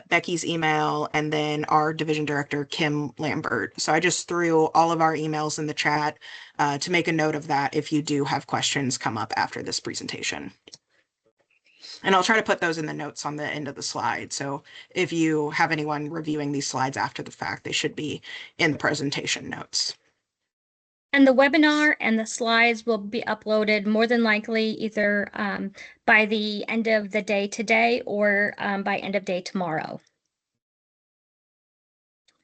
Becky's email, and then our division director, Kim Lambert. So I just threw all of our emails in the chat to make a note of that if you do have questions come up after this presentation. And I'll try to put those in the notes on the end of the slide. So if you have anyone reviewing these slides after the fact, they should be in the presentation notes. And the webinar and the slides will be uploaded more than likely either by the end of the day today or by end of day tomorrow.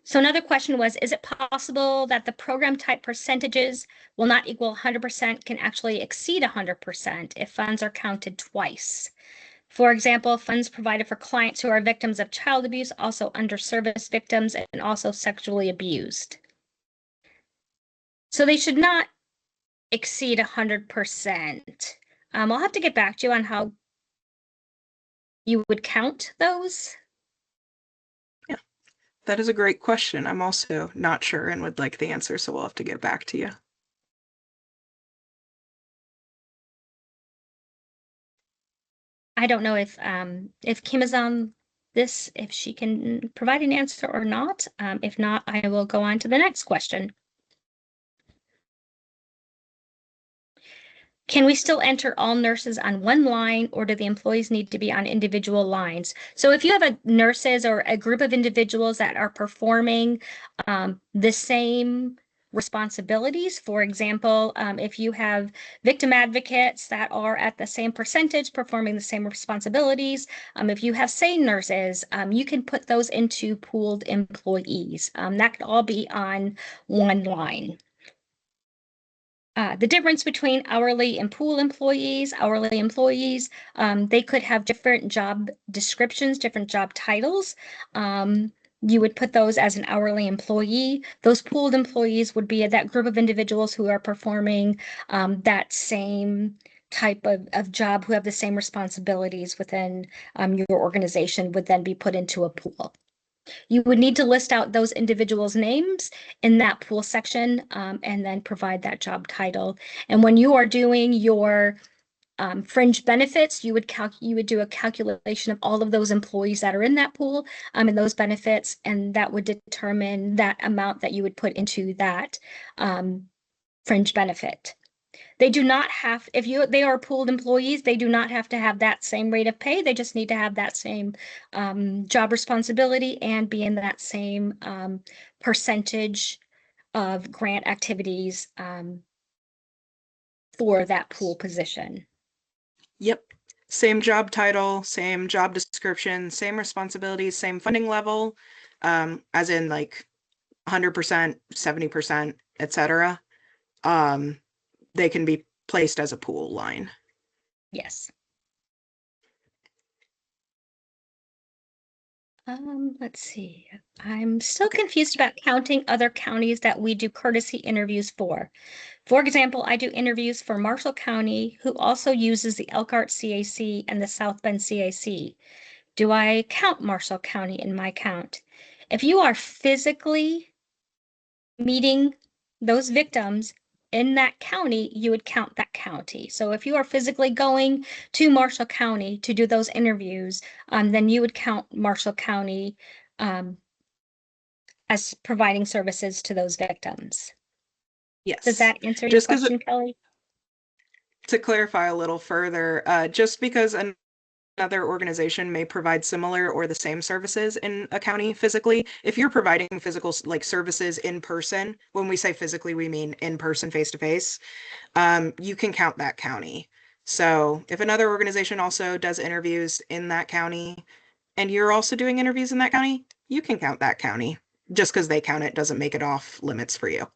So another question was, is it possible that the program type percentages will not equal 100%, can actually exceed 100% if funds are counted twice? For example, funds provided for clients who are victims of child abuse, also under-serviced victims, and also sexually abused. So they should not exceed 100%. I'll have to get back to you on how you would count those. Yeah, that is a great question. I'm also not sure and would like the answer, so we'll have to get back to you. I don't know if Kim is on this, if she can provide an answer or not. If not, I will go on to the next question. Can we still enter all nurses on one line, or do the employees need to be on individual lines? So if you have nurses or a group of individuals that are performing the same responsibilities, for example, if you have victim advocates that are at the same percentage performing the same responsibilities, if you have SANE nurses, you can put those into pooled employees. That could all be on one line. The difference between hourly and pool employees, they could have different job descriptions, different job titles. You would put those as an hourly employee. Those pooled employees would be that group of individuals who are performing that same type of job, who have the same responsibilities within your organization, would then be put into a pool. You would need to list out those individuals' names in that pool section, and then provide that job title. And when you are doing your fringe benefits, you would do a calculation of all of those employees that are in that pool, and those benefits, and that would determine that amount that you would put into that fringe benefit. They do not have, if they are pooled employees, they do not have to have that same rate of pay. They just need to have that same job responsibility and be in that same percentage of grant activities for that pool position. Yep. Same job title, same job description, same responsibilities, same funding level, as in like 100%, 70%, etc. They can be placed as a pool line. Yes. Let's see. I'm still confused about counting other counties that we do courtesy interviews for. For example, I do interviews for Marshall County, who also uses the Elkhart CAC and the South Bend CAC. Do I count Marshall County in my count? If you are physically meeting those victims in that county, you would count that county. So if you are physically going to Marshall County to do those interviews, then you would count Marshall County as providing services to those victims. Yes. Does that answer your Just question, Kelly? to clarify a little further, just because another organization may provide similar or the same services in a county physically, if you're providing physical like services in person, when we say physically, we mean in person, face to face, you can count that county. So if another organization also does interviews in that county and you're also doing interviews in that county, you can count that county. Just because they count it doesn't make it off limits for you.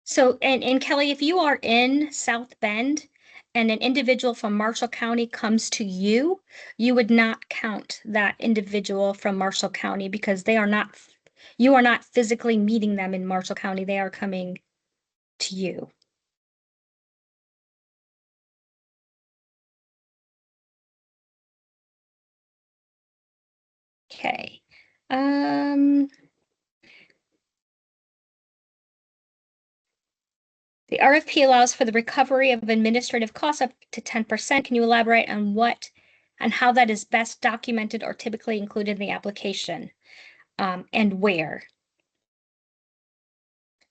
So, and Kelly, if you are in South Bend and an individual from Marshall County comes to you, you would not count that individual from Marshall County because you are not physically meeting them in Marshall County. They are coming to you. Okay. The RFP allows for the recovery of administrative costs up to 10%. Can you elaborate on how that is best documented or typically included in the application, and where?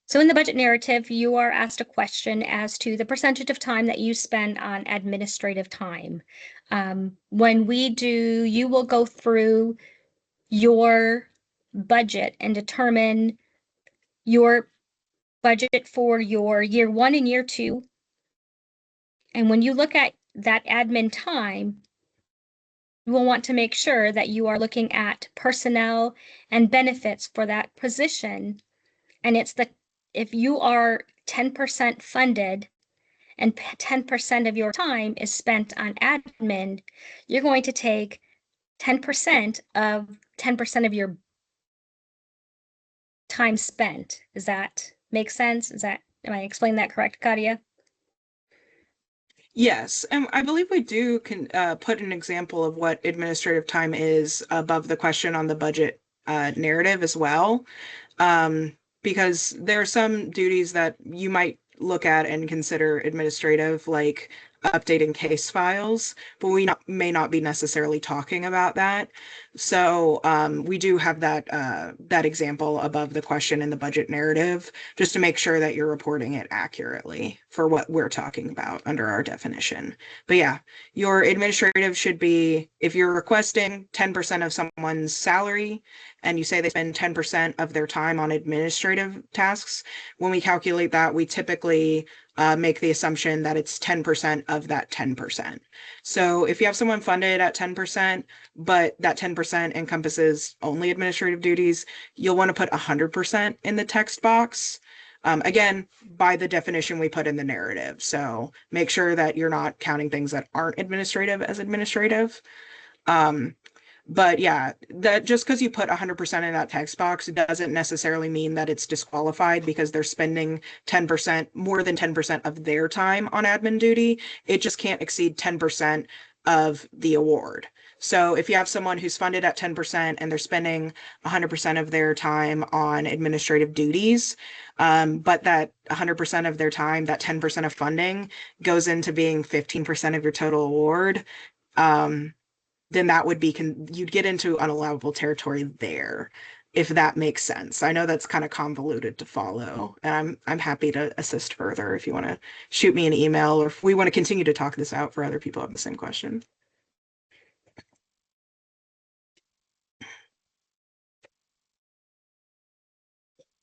So in the budget narrative, you are asked a question as to the percentage of time that you spend on administrative time. You will go through your budget and determine your budget for your year 1 and year 2. And when you look at that admin time, you will want to make sure that you are looking at personnel and benefits for that position. And if you are 10% funded and 10% of your time is spent on admin, you're going to take 10% of your time spent. Does that make sense? Am I explaining that correct, Katia? Yes, and I believe we do put an example of what administrative time is above the question on the budget narrative as well, because there are some duties that you might look at and consider administrative, like updating case files, but we may not be necessarily talking about that. So we do have that example above the question in the budget narrative, just to make sure that you're reporting it accurately for what we're talking about under our definition. But yeah, your administrative should be, if you're requesting 10% of someone's salary and you say they spend 10% of their time on administrative tasks, when we calculate that, we typically make the assumption that it's 10% of that 10%. So if you have someone funded at 10%, but that 10% encompasses only administrative duties, you'll want to put 100% in the text box. Again, by the definition we put in the narrative. So make sure that you're not counting things that aren't administrative as administrative. But yeah, that just because you put 100% in that text box doesn't necessarily mean that it's disqualified because they're spending 10%, more than 10% of their time on admin duty. It just can't exceed 10% of the award. So if you have someone who's funded at 10% and they're spending 100% of their time on administrative duties, but that 100% of their time, that 10% of funding goes into being 15% of your total award, then that would be, you'd get into unallowable territory there, if that makes sense. I know that's kind of convoluted to follow, and I'm happy to assist further if you want to shoot me an email or if we want to continue to talk this out for other people who have the same question.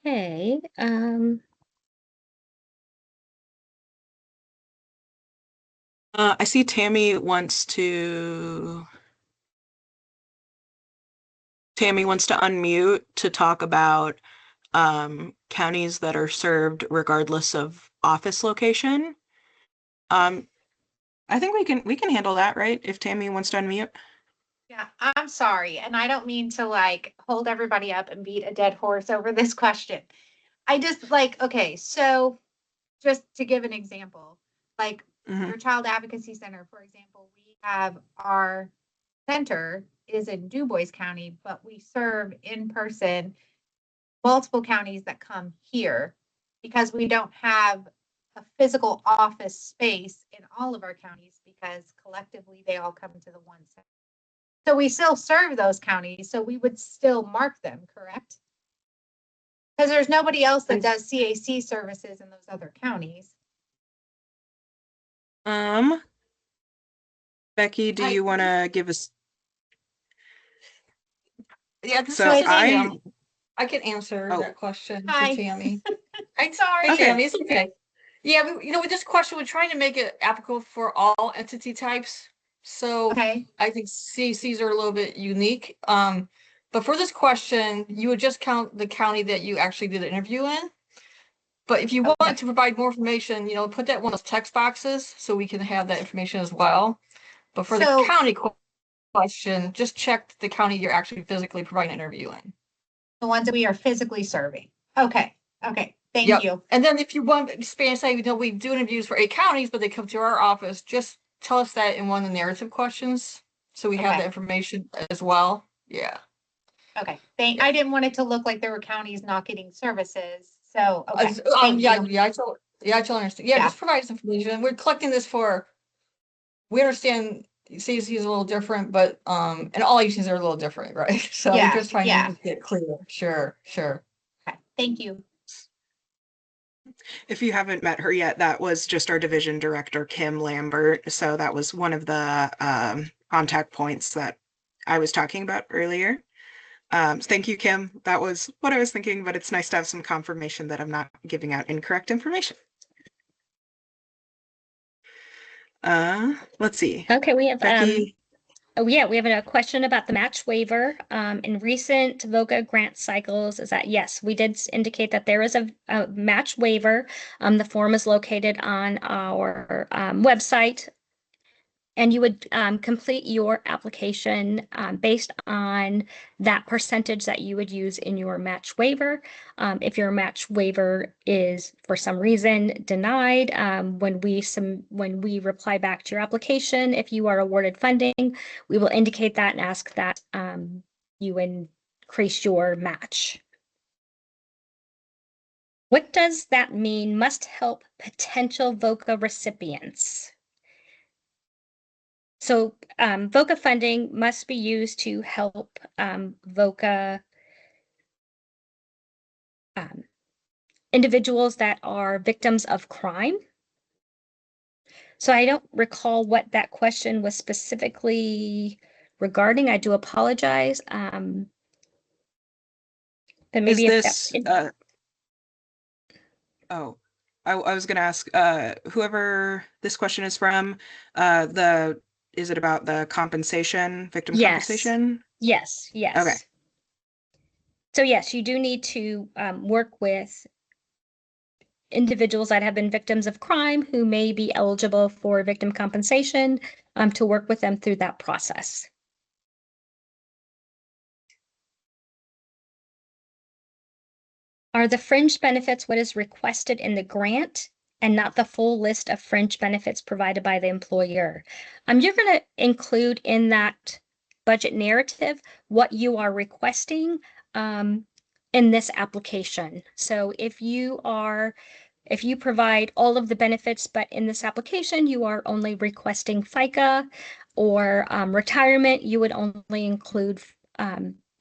Okay. I see Tammy wants to unmute to talk about counties that are served regardless of office location. I think we can handle that, right? If Tammy wants to unmute. Yeah, I'm sorry. And I don't mean to like hold everybody up and beat a dead horse over this question. I just like, okay, so just to give an example, like Mhm. your Child Advocacy Center, for example, we have our center is in Du Bois County, but we serve in person multiple counties that come here because we don't have a physical office space in all of our counties because collectively they all come to the one center. So we still serve those counties, so we would still mark them, correct? Because there's nobody else that does CAC services in those other counties. Becky, do you want to give us? Yeah, this So is I I can answer Oh. that question for Hi. Tammy. Sorry. Hey, Okay. Tammy, it's okay. Yeah, with this question, we're trying to make it applicable for all entity types. So Okay. I think CCs are a little bit unique. But for this question, you would just count the county that you actually did the interview in. But if you Okay. want to provide more information, put that in one of those text boxes so we can have that information as well. But for the county question, just check the county you're actually physically providing an interview in. The ones that we are physically serving. Okay. Okay. Thank Yep. you. And then if you want to expand, say, we do interviews for 8 counties, but they come to our office, just tell us that in one of the narrative questions. So we have Okay. the information as well. Yeah. Okay. I didn't want it to look like there were counties not getting services. So, okay. Thank Yeah, you. I totally understand. Yeah, just provide us information. We're collecting this we understand CAC is a little different, but and all agencies are a little different, right? So we're just trying to make it clear. Sure. Okay. Thank you. If you haven't met her yet, that was just our division director, Kim Lambert. So that was one of the contact points that I was talking about earlier. Thank you, Kim. That was what I was thinking, but it's nice to have some confirmation that I'm not giving out incorrect information. Let's see. Okay, we have Becky. we have a question about the match waiver. In recent VOCA grant cycles, is that yes, we did indicate that there is a match waiver. The form is located on our website. And you would complete your application based on that percentage that you would use in your match waiver. If your match waiver is for some reason denied, when we reply back to your application, if you are awarded funding, we will indicate that and ask that you increase your match. What does that mean? Must help potential VOCA recipients. So VOCA funding must be used to help VOCA individuals that are victims of crime. So I don't recall what that question was specifically regarding. I do apologize. But maybe Is if this, that, oh, I was gonna ask, whoever this question is from, is it about the compensation, victim yes, compensation? yes, yes. Okay. So yes, you do need to work with individuals that have been victims of crime who may be eligible for victim compensation to work with them through that process. Are the fringe benefits what is requested in the grant and not the full list of fringe benefits provided by the employer? You're going to include in that budget narrative what you are requesting in this application. So if you provide all of the benefits, but in this application, you are only requesting FICA or retirement, you would only include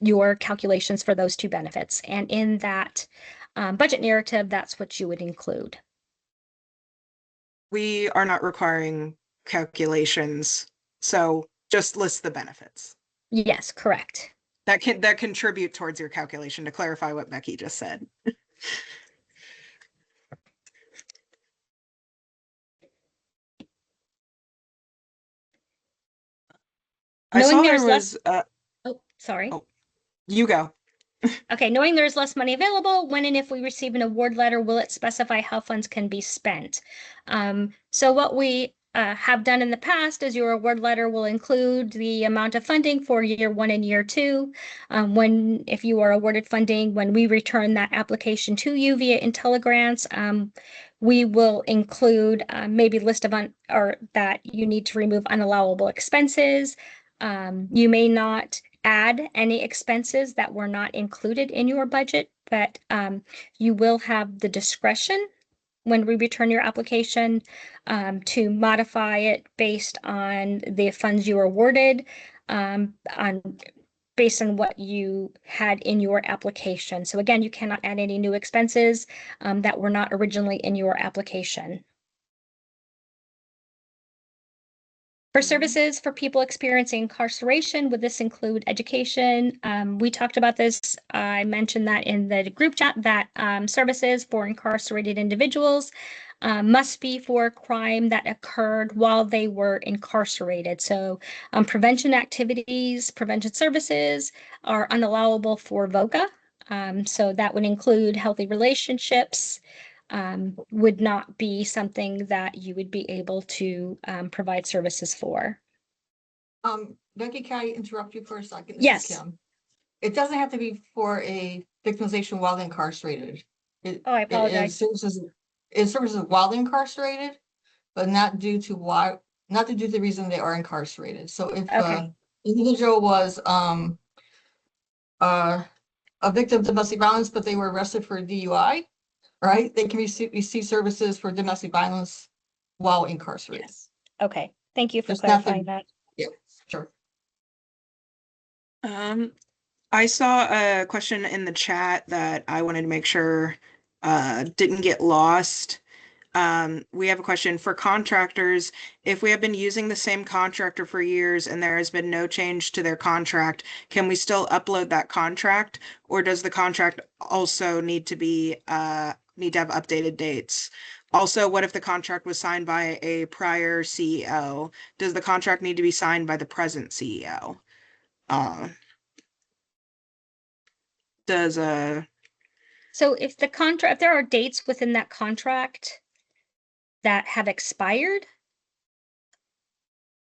your calculations for those two benefits. And in that budget narrative, that's what you would include. We are not requiring calculations, so just list the benefits. Yes, correct. That contribute towards your calculation, to clarify what Becky just said. I Knowing saw there there's was, oh, sorry. oh, you go. Okay, knowing there's less money available, when and if we receive an award letter, will it specify how funds can be spent? So what we have done in the past is your award letter will include the amount of funding for year 1 and year 2. If you are awarded funding, when we return that application to you via IntelliGrants, we will include maybe list of or that you need to remove unallowable expenses. You may not add any expenses that were not included in your budget, but you will have the discretion when we return your application to modify it based on the funds you were awarded, based on what you had in your application. So again, you cannot add any new expenses that were not originally in your application. For services for people experiencing incarceration, would this include education? We talked about this. I mentioned that in the group chat that services for incarcerated individuals must be for crime that occurred while they were incarcerated. So prevention activities, prevention services are unallowable for VOCA. So that would include healthy relationships, would not be something that you would be able to provide services for. Becky, can I interrupt you for a second? Yes. Kim. It doesn't have to be for a victimization while incarcerated. I apologize. It services while incarcerated, but not due to the reason they are incarcerated. So if Okay. Individual was a victim of domestic violence, but they were arrested for DUI, right? They can receive services for domestic violence while incarcerated. Yes. Okay. Thank you for Just clarifying that. Yeah, sure. I saw a question in the chat that I wanted to make sure didn't get lost. We have a question for contractors. If we have been using the same contractor for years and there has been no change to their contract, can we still upload that contract, or does the contract also need to have updated dates? Also, what if the contract was signed by a prior CEO? Does the contract need to be signed by the present CEO? So if there are dates within that contract that have expired,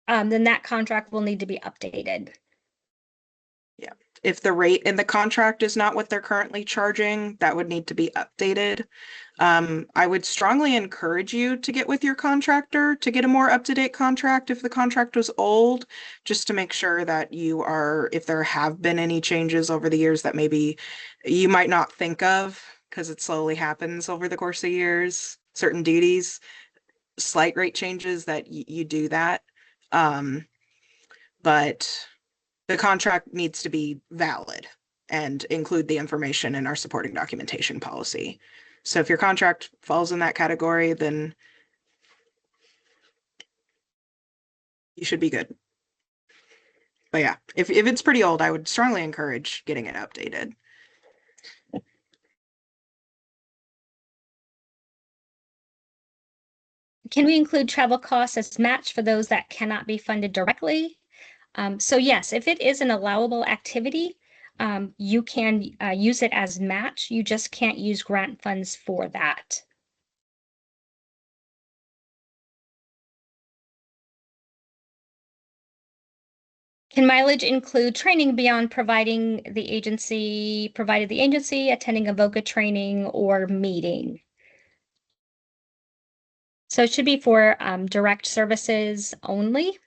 then that contract will need to be updated. Yeah, if the rate in the contract is not what they're currently charging, that would need to be updated. I would strongly encourage you to get with your contractor to get a more up-to-date contract if the contract was old, just to make sure that if there have been any changes over the years that maybe you might not think of, because it slowly happens over the course of years, certain duties, slight rate changes that you do that. but the contract needs to be valid and include the information in our supporting documentation policy. So if your contract falls in that category, then you should be good. But yeah, if it's pretty old, I would strongly encourage getting it updated. Can we include travel costs as match for those that cannot be funded directly? So yes, if it is an allowable activity, you can use it as match. You just can't use grant funds for that. Can mileage include training beyond provided the agency attending a VOCA training or meeting? So it should be for direct services only.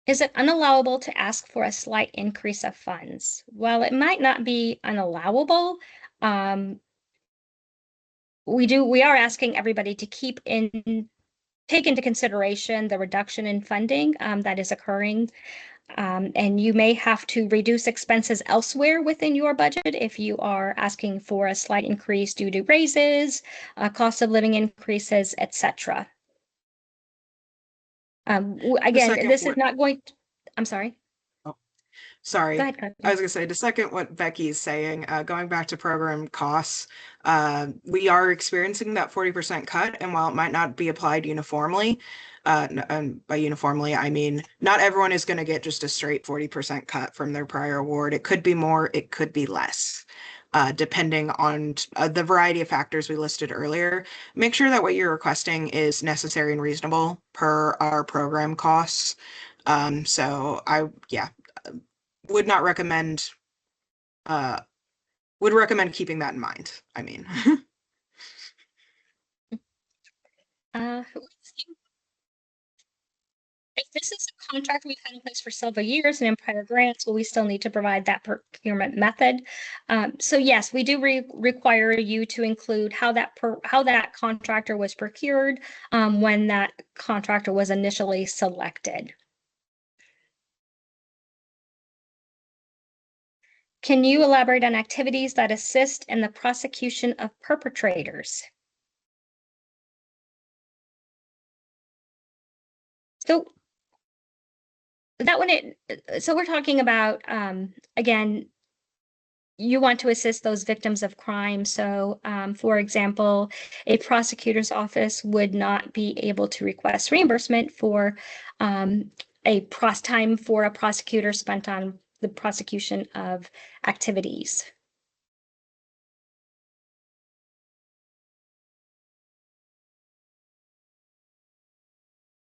Is it unallowable to ask for a slight increase of funds? While it might not be unallowable, we are asking everybody to take into consideration the reduction in funding that is occurring. And you may have to reduce expenses elsewhere within your budget if you are asking for a slight increase due to raises, cost of living increases, etc. Again, this is not going to, I'm sorry. Sorry. Go ahead, Carter. I was going to say, to second what Becky is saying, going back to program costs, we are experiencing that 40% cut. And while it might not be applied uniformly, and by uniformly, I mean, not everyone is going to get just a straight 40% cut from their prior award. It could be more, it could be less. Depending on the variety of factors we listed earlier. Make sure that what you're requesting is necessary and reasonable per our program costs. So would not recommend would recommend keeping that in mind. I mean, if this is a contract we've had in place for several years and in prior grants, will we still need to provide that procurement method? So yes, we do require you to include how that contractor was procured when that contractor was initially selected. Can you elaborate on activities that assist in the prosecution of perpetrators? So that one, so we're talking about, again, you want to assist those victims of crime. So, for example, a prosecutor's office would not be able to request reimbursement for time for a prosecutor spent on the prosecution of activities.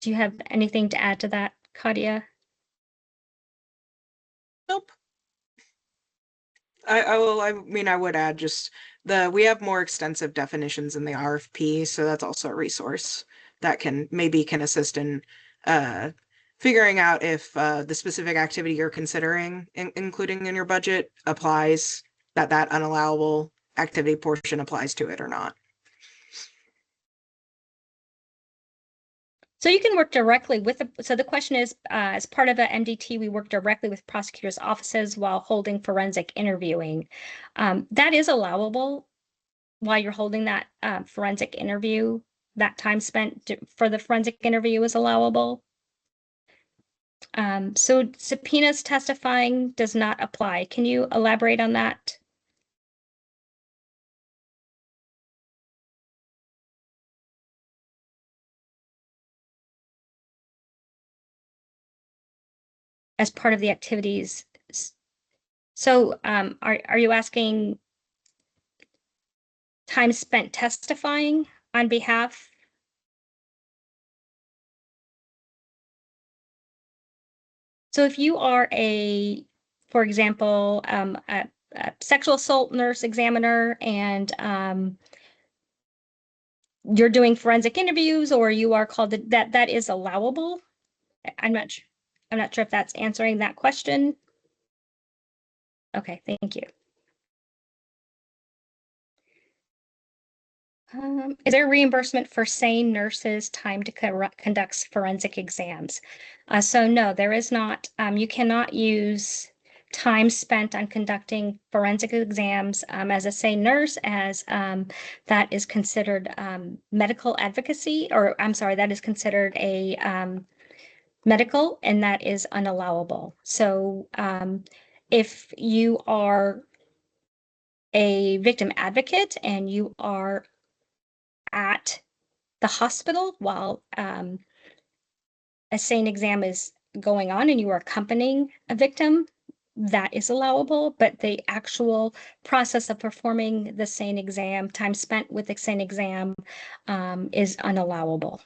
Do you have anything to add to that, Kadia? nope. I mean, I would add just we have more extensive definitions in the RFP, so that's also a resource that can assist in figuring out if the specific activity you're considering including in your budget applies, that unallowable activity portion applies to it or not. So you can work directly with so the question is, as part of the MDT, we work directly with prosecutors' offices while holding forensic interviewing. That is allowable while you're holding that forensic interview. That time spent for the forensic interview is allowable. So subpoenas testifying does not apply. Can you elaborate on that? As part of the activities. So are you asking time spent testifying on behalf? So if you are for example, a sexual assault nurse examiner and you're doing forensic interviews, or you are called that is allowable. I'm not sure if that's answering that question. Okay, thank you. Is there reimbursement for SANE nurses' time to conduct forensic exams? So no, there is not. You cannot use time spent on conducting forensic exams as a SANE nurse, as that is considered medical advocacy, or I'm sorry, that is considered a medical, and that is unallowable. So if you are a victim advocate and you are at the hospital while a SANE exam is going on and you are accompanying a victim, that is allowable, but the actual process of performing the SANE exam, time spent with the SANE exam, is unallowable.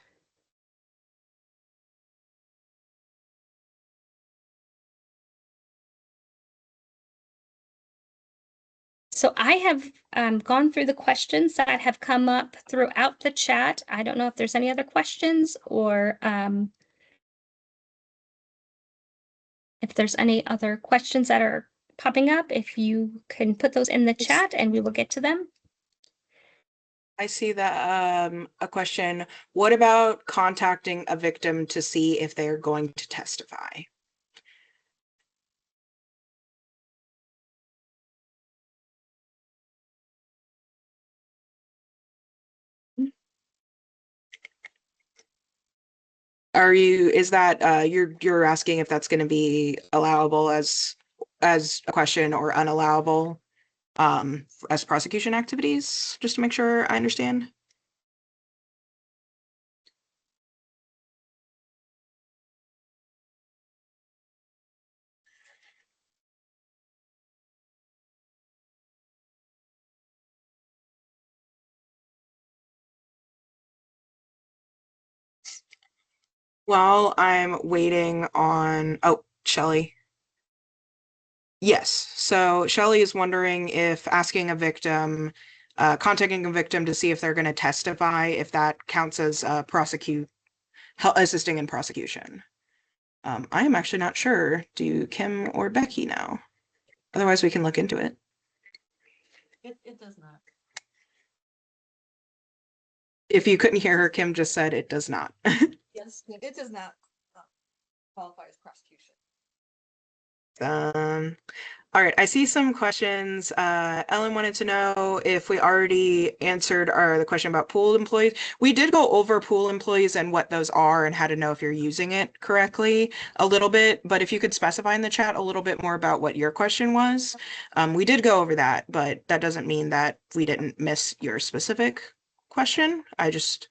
So I have gone through the questions that have come up throughout the chat. I don't know if there's any other questions or if there's any other questions that are popping up, if you can put those in the chat and we will get to them. I see that a question. What about contacting a victim to see if they're going to testify? Is that you're asking if that's going to be allowable as a question or unallowable as prosecution activities, just to make sure I understand? While I'm waiting on, oh, Shelley. Yes. So Shelley is wondering if asking a victim, contacting a victim to see if they're going to testify, if that counts as assisting in prosecution. I am actually not sure. Do Kim or Becky know? Otherwise, we can look into it. It does not. If you couldn't hear her, Kim just said it does not. Yes, it does not qualify as prosecution. All right, I see some questions. Ellen wanted to know if we already answered the question about pool employees. We did go over pool employees and what those are and how to know if you're using it correctly a little bit, but if you could specify in the chat a little bit more about what your question was. We did go over that, but that doesn't mean that we didn't miss your specific question. I just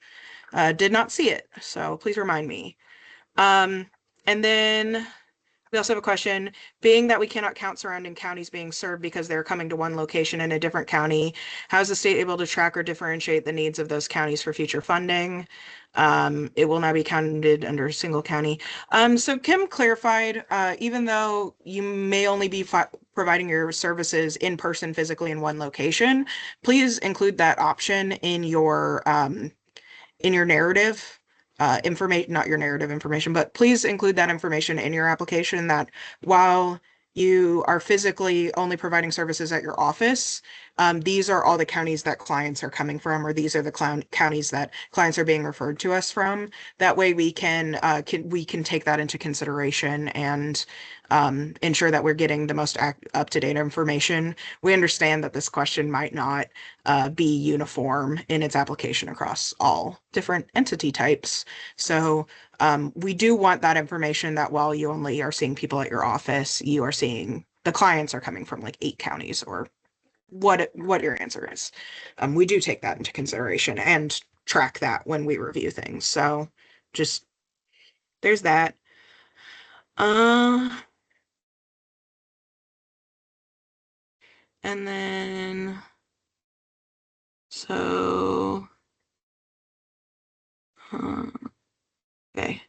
did not see it, so please remind me. And then we also have a question, being that we cannot count surrounding counties being served because they're coming to one location in a different county, how is the state able to track or differentiate the needs of those counties for future funding? It will now be counted under a single county. So Kim clarified, even though you may only be providing your services in person physically in one location, please include that option in your narrative information, not your narrative information, but please include that information in your application that while you are physically only providing services at your office, these are all the counties that clients are coming from, or these are the counties that clients are being referred to us from. That way we can take that into consideration and ensure that we're getting the most up-to-date information. We understand that this question might not be uniform in its application across all different entity types. So we do want that information that while you only are seeing people at your office, you are seeing the clients are coming from like 8 counties or what your answer is. We do take that into consideration and track that when we review things. So just there's that. And then so okay.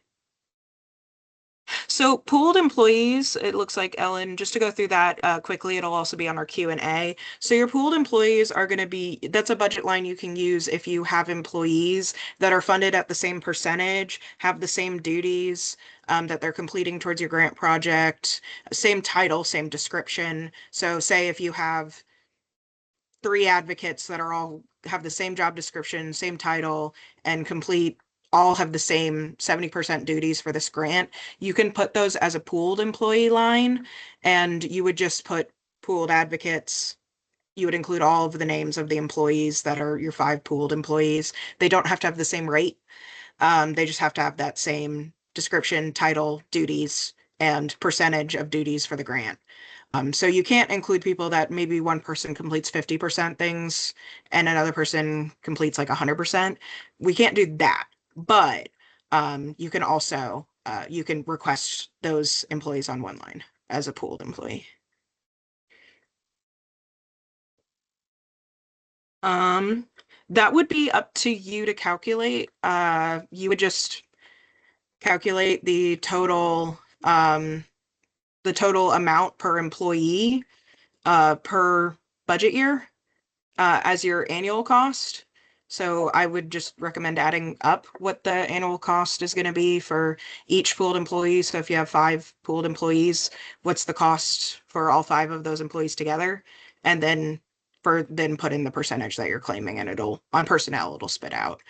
So pooled employees, it looks like, Ellen, just to go through that quickly, it'll also be on our Q&A. So your pooled employees are going to be, that's a budget line you can use if you have employees that are funded at the same percentage, have the same duties that they're completing towards your grant project, same title, same description. So say if you have 3 advocates that are all have the same job description, same title, and all have the same 70% duties for this grant, you can put those as a pooled employee line, and you would just put pooled advocates. You would include all of the names of the employees that are your 5 pooled employees. They don't have to have the same rate. They just have to have that same description, title, duties, and percentage of duties for the grant. So you can't include people that maybe one person completes 50% things and another person completes like 100%. We can't do that, but you can also you can request those employees on one line as a pooled employee. That would be up to you to calculate. You would just calculate the total amount per employee per budget year as your annual cost. So I would just recommend adding up what the annual cost is going to be for each pooled employee. So if you have 5 pooled employees, what's the cost for all 5 of those employees together? And then put in the percentage that you're claiming, and on personnel, it'll spit out.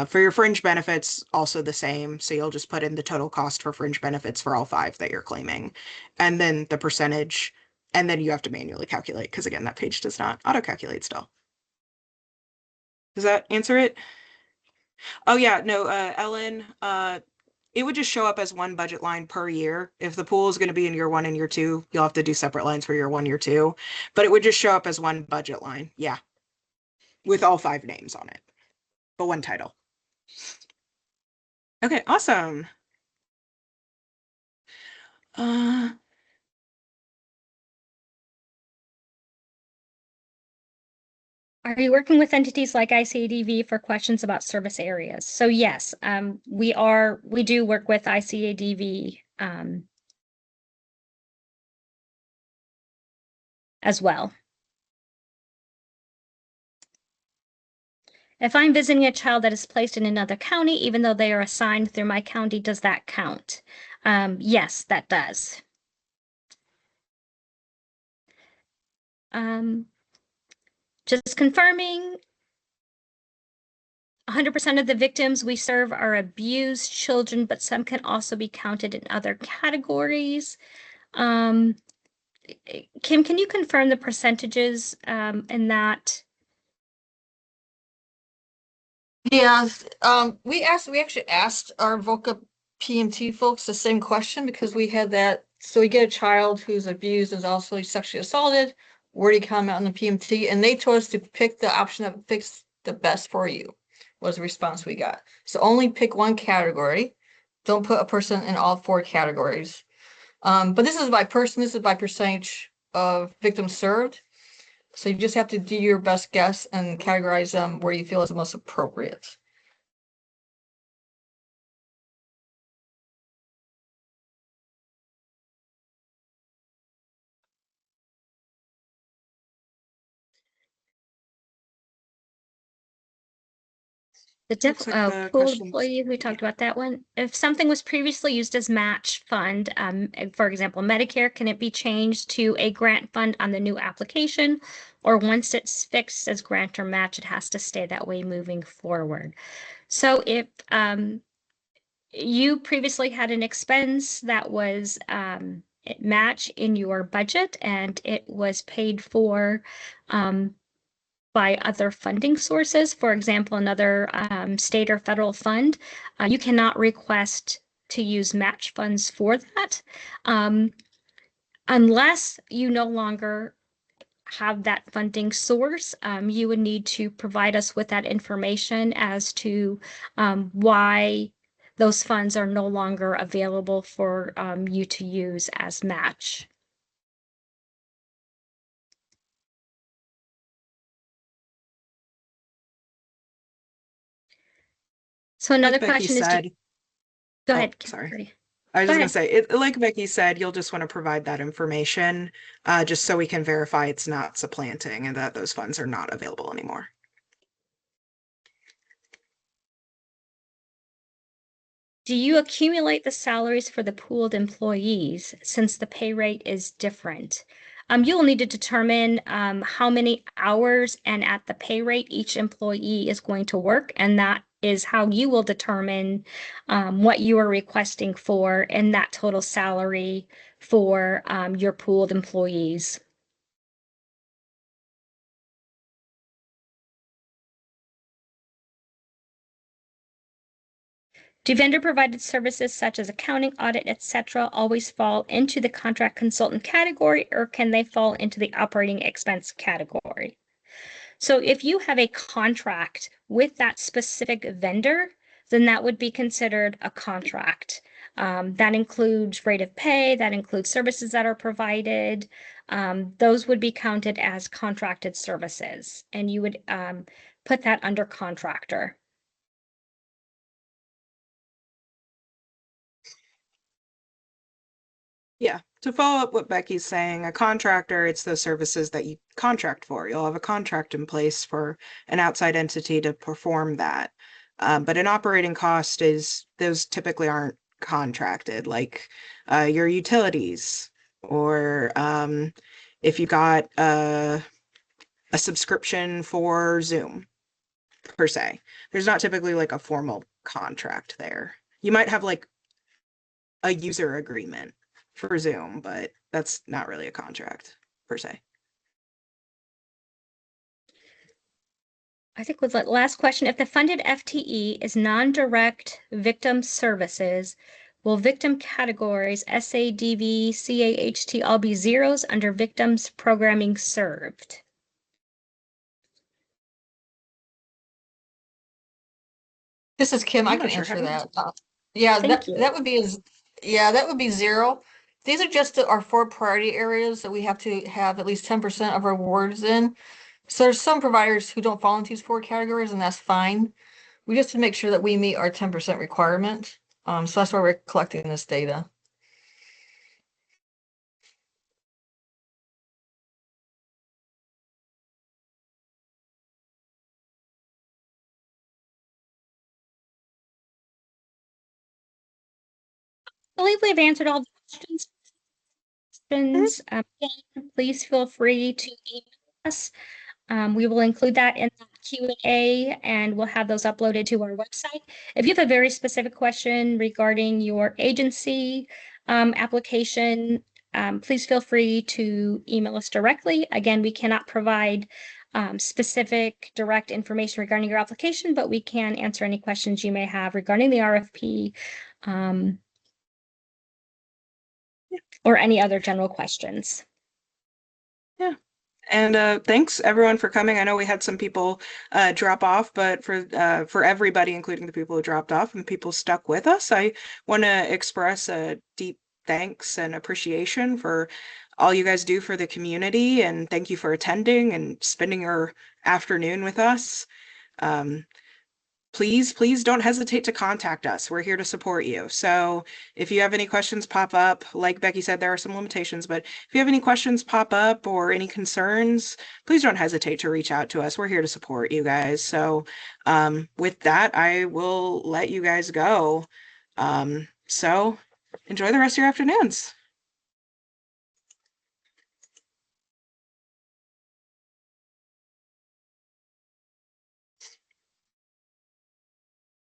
For your fringe benefits, also the same. So you'll just put in the total cost for fringe benefits for all 5 that you're claiming, and then the percentage, and then you have to manually calculate, because again, that page does not auto-calculate still. Does that answer it? Oh yeah, no, Ellen, it would just show up as one budget line per year. If the pool is going to be in year 1 and year 2, you'll have to do separate lines for year 1, year 2, but it would just show up as one budget line. Yeah. With all 5 names on it, but one title. Okay, awesome. Are you working with entities like ICADV for questions about service areas? So yes, we do work with ICADV as well. If I'm visiting a child that is placed in another county, even though they are assigned through my county, does that count? Yes, that does. Just confirming, 100% of the victims we serve are abused children, but some can also be counted in other categories. Kim, can you confirm the percentages in that? Yes, we actually asked our VOCA PMT folks the same question, because we had that. So we get a child who's abused, is also sexually assaulted. Where do you come out in the PMT? And they told us to pick the option that fits the best for you, was the response we got. So only pick one category. Don't put a person in all 4 categories. But this is by person, this is by percentage of victims served. So you just have to do your best guess and categorize them where you feel is the most appropriate. The pool employees, we talked about that one. If something was previously used as match fund, for example, Medicare, can it be changed to a grant fund on the new application? Or once it's fixed as grant or match, it has to stay that way moving forward? So if you previously had an expense that was match in your budget and it was paid for by other funding sources, for example, another state or federal fund, you cannot request to use match funds for that unless you no longer have that funding source. You would need to provide us with that information as to why those funds are no longer available for you to use as match. So another question is, go ahead. Sorry. I was just going to say, like Becky said, you'll just want to provide that information just so we can verify it's not supplanting and that those funds are not available anymore. Do you accumulate the salaries for the pooled employees since the pay rate is different? You will need to determine how many hours and at the pay rate each employee is going to work, and that is how you will determine what you are requesting for and that total salary for your pooled employees. Do vendor-provided services such as accounting, audit, etc., always fall into the contract consultant category, or can they fall into the operating expense category? So if you have a contract with that specific vendor, then that would be considered a contract. That includes rate of pay, that includes services that are provided. Those would be counted as contracted services, and you would put that under contractor. Yeah, to follow up what Becky's saying, a contractor, it's the services that you contract for. You'll have a contract in place for an outside entity to perform that. But an operating cost is, those typically aren't contracted, like your utilities, or if you got a subscription for Zoom, per se. There's not typically like a formal contract there. You might have like a user agreement for Zoom, but that's not really a contract per se. I think with the last question, if the funded FTE is non-direct victim services, will victim categories SADV, CAHT all be zeros under victims programming served? This is Kim. I can answer that. Yeah, that would be that would be zero. These are just our 4 priority areas that we have to have at least 10% of our awards in. So there's some providers who don't fall into these 4 categories, and that's fine. We just to make sure that we meet our 10% requirement. So that's why we're collecting this data. I believe we've answered all the questions. Please feel free to email us. We will include that in the Q&A, and we'll have those uploaded to our website. If you have a very specific question regarding your agency application, please feel free to email us directly. Again, we cannot provide specific direct information regarding your application, but we can answer any questions you may have regarding the RFP or any other general questions. Yeah. And thanks everyone for coming. I know we had some people drop off, but for everybody, including the people who dropped off and people stuck with us, I want to express a deep thanks and appreciation for all you guys do for the community, and thank you for attending and spending your afternoon with us. Please don't hesitate to contact us. We're here to support you. So if you have any questions pop up, like Becky said, there are some limitations, but if you have any questions pop up or any concerns, please don't hesitate to reach out to us. We're here to support you guys. So with that, I will let you guys go. So enjoy the rest of your afternoons.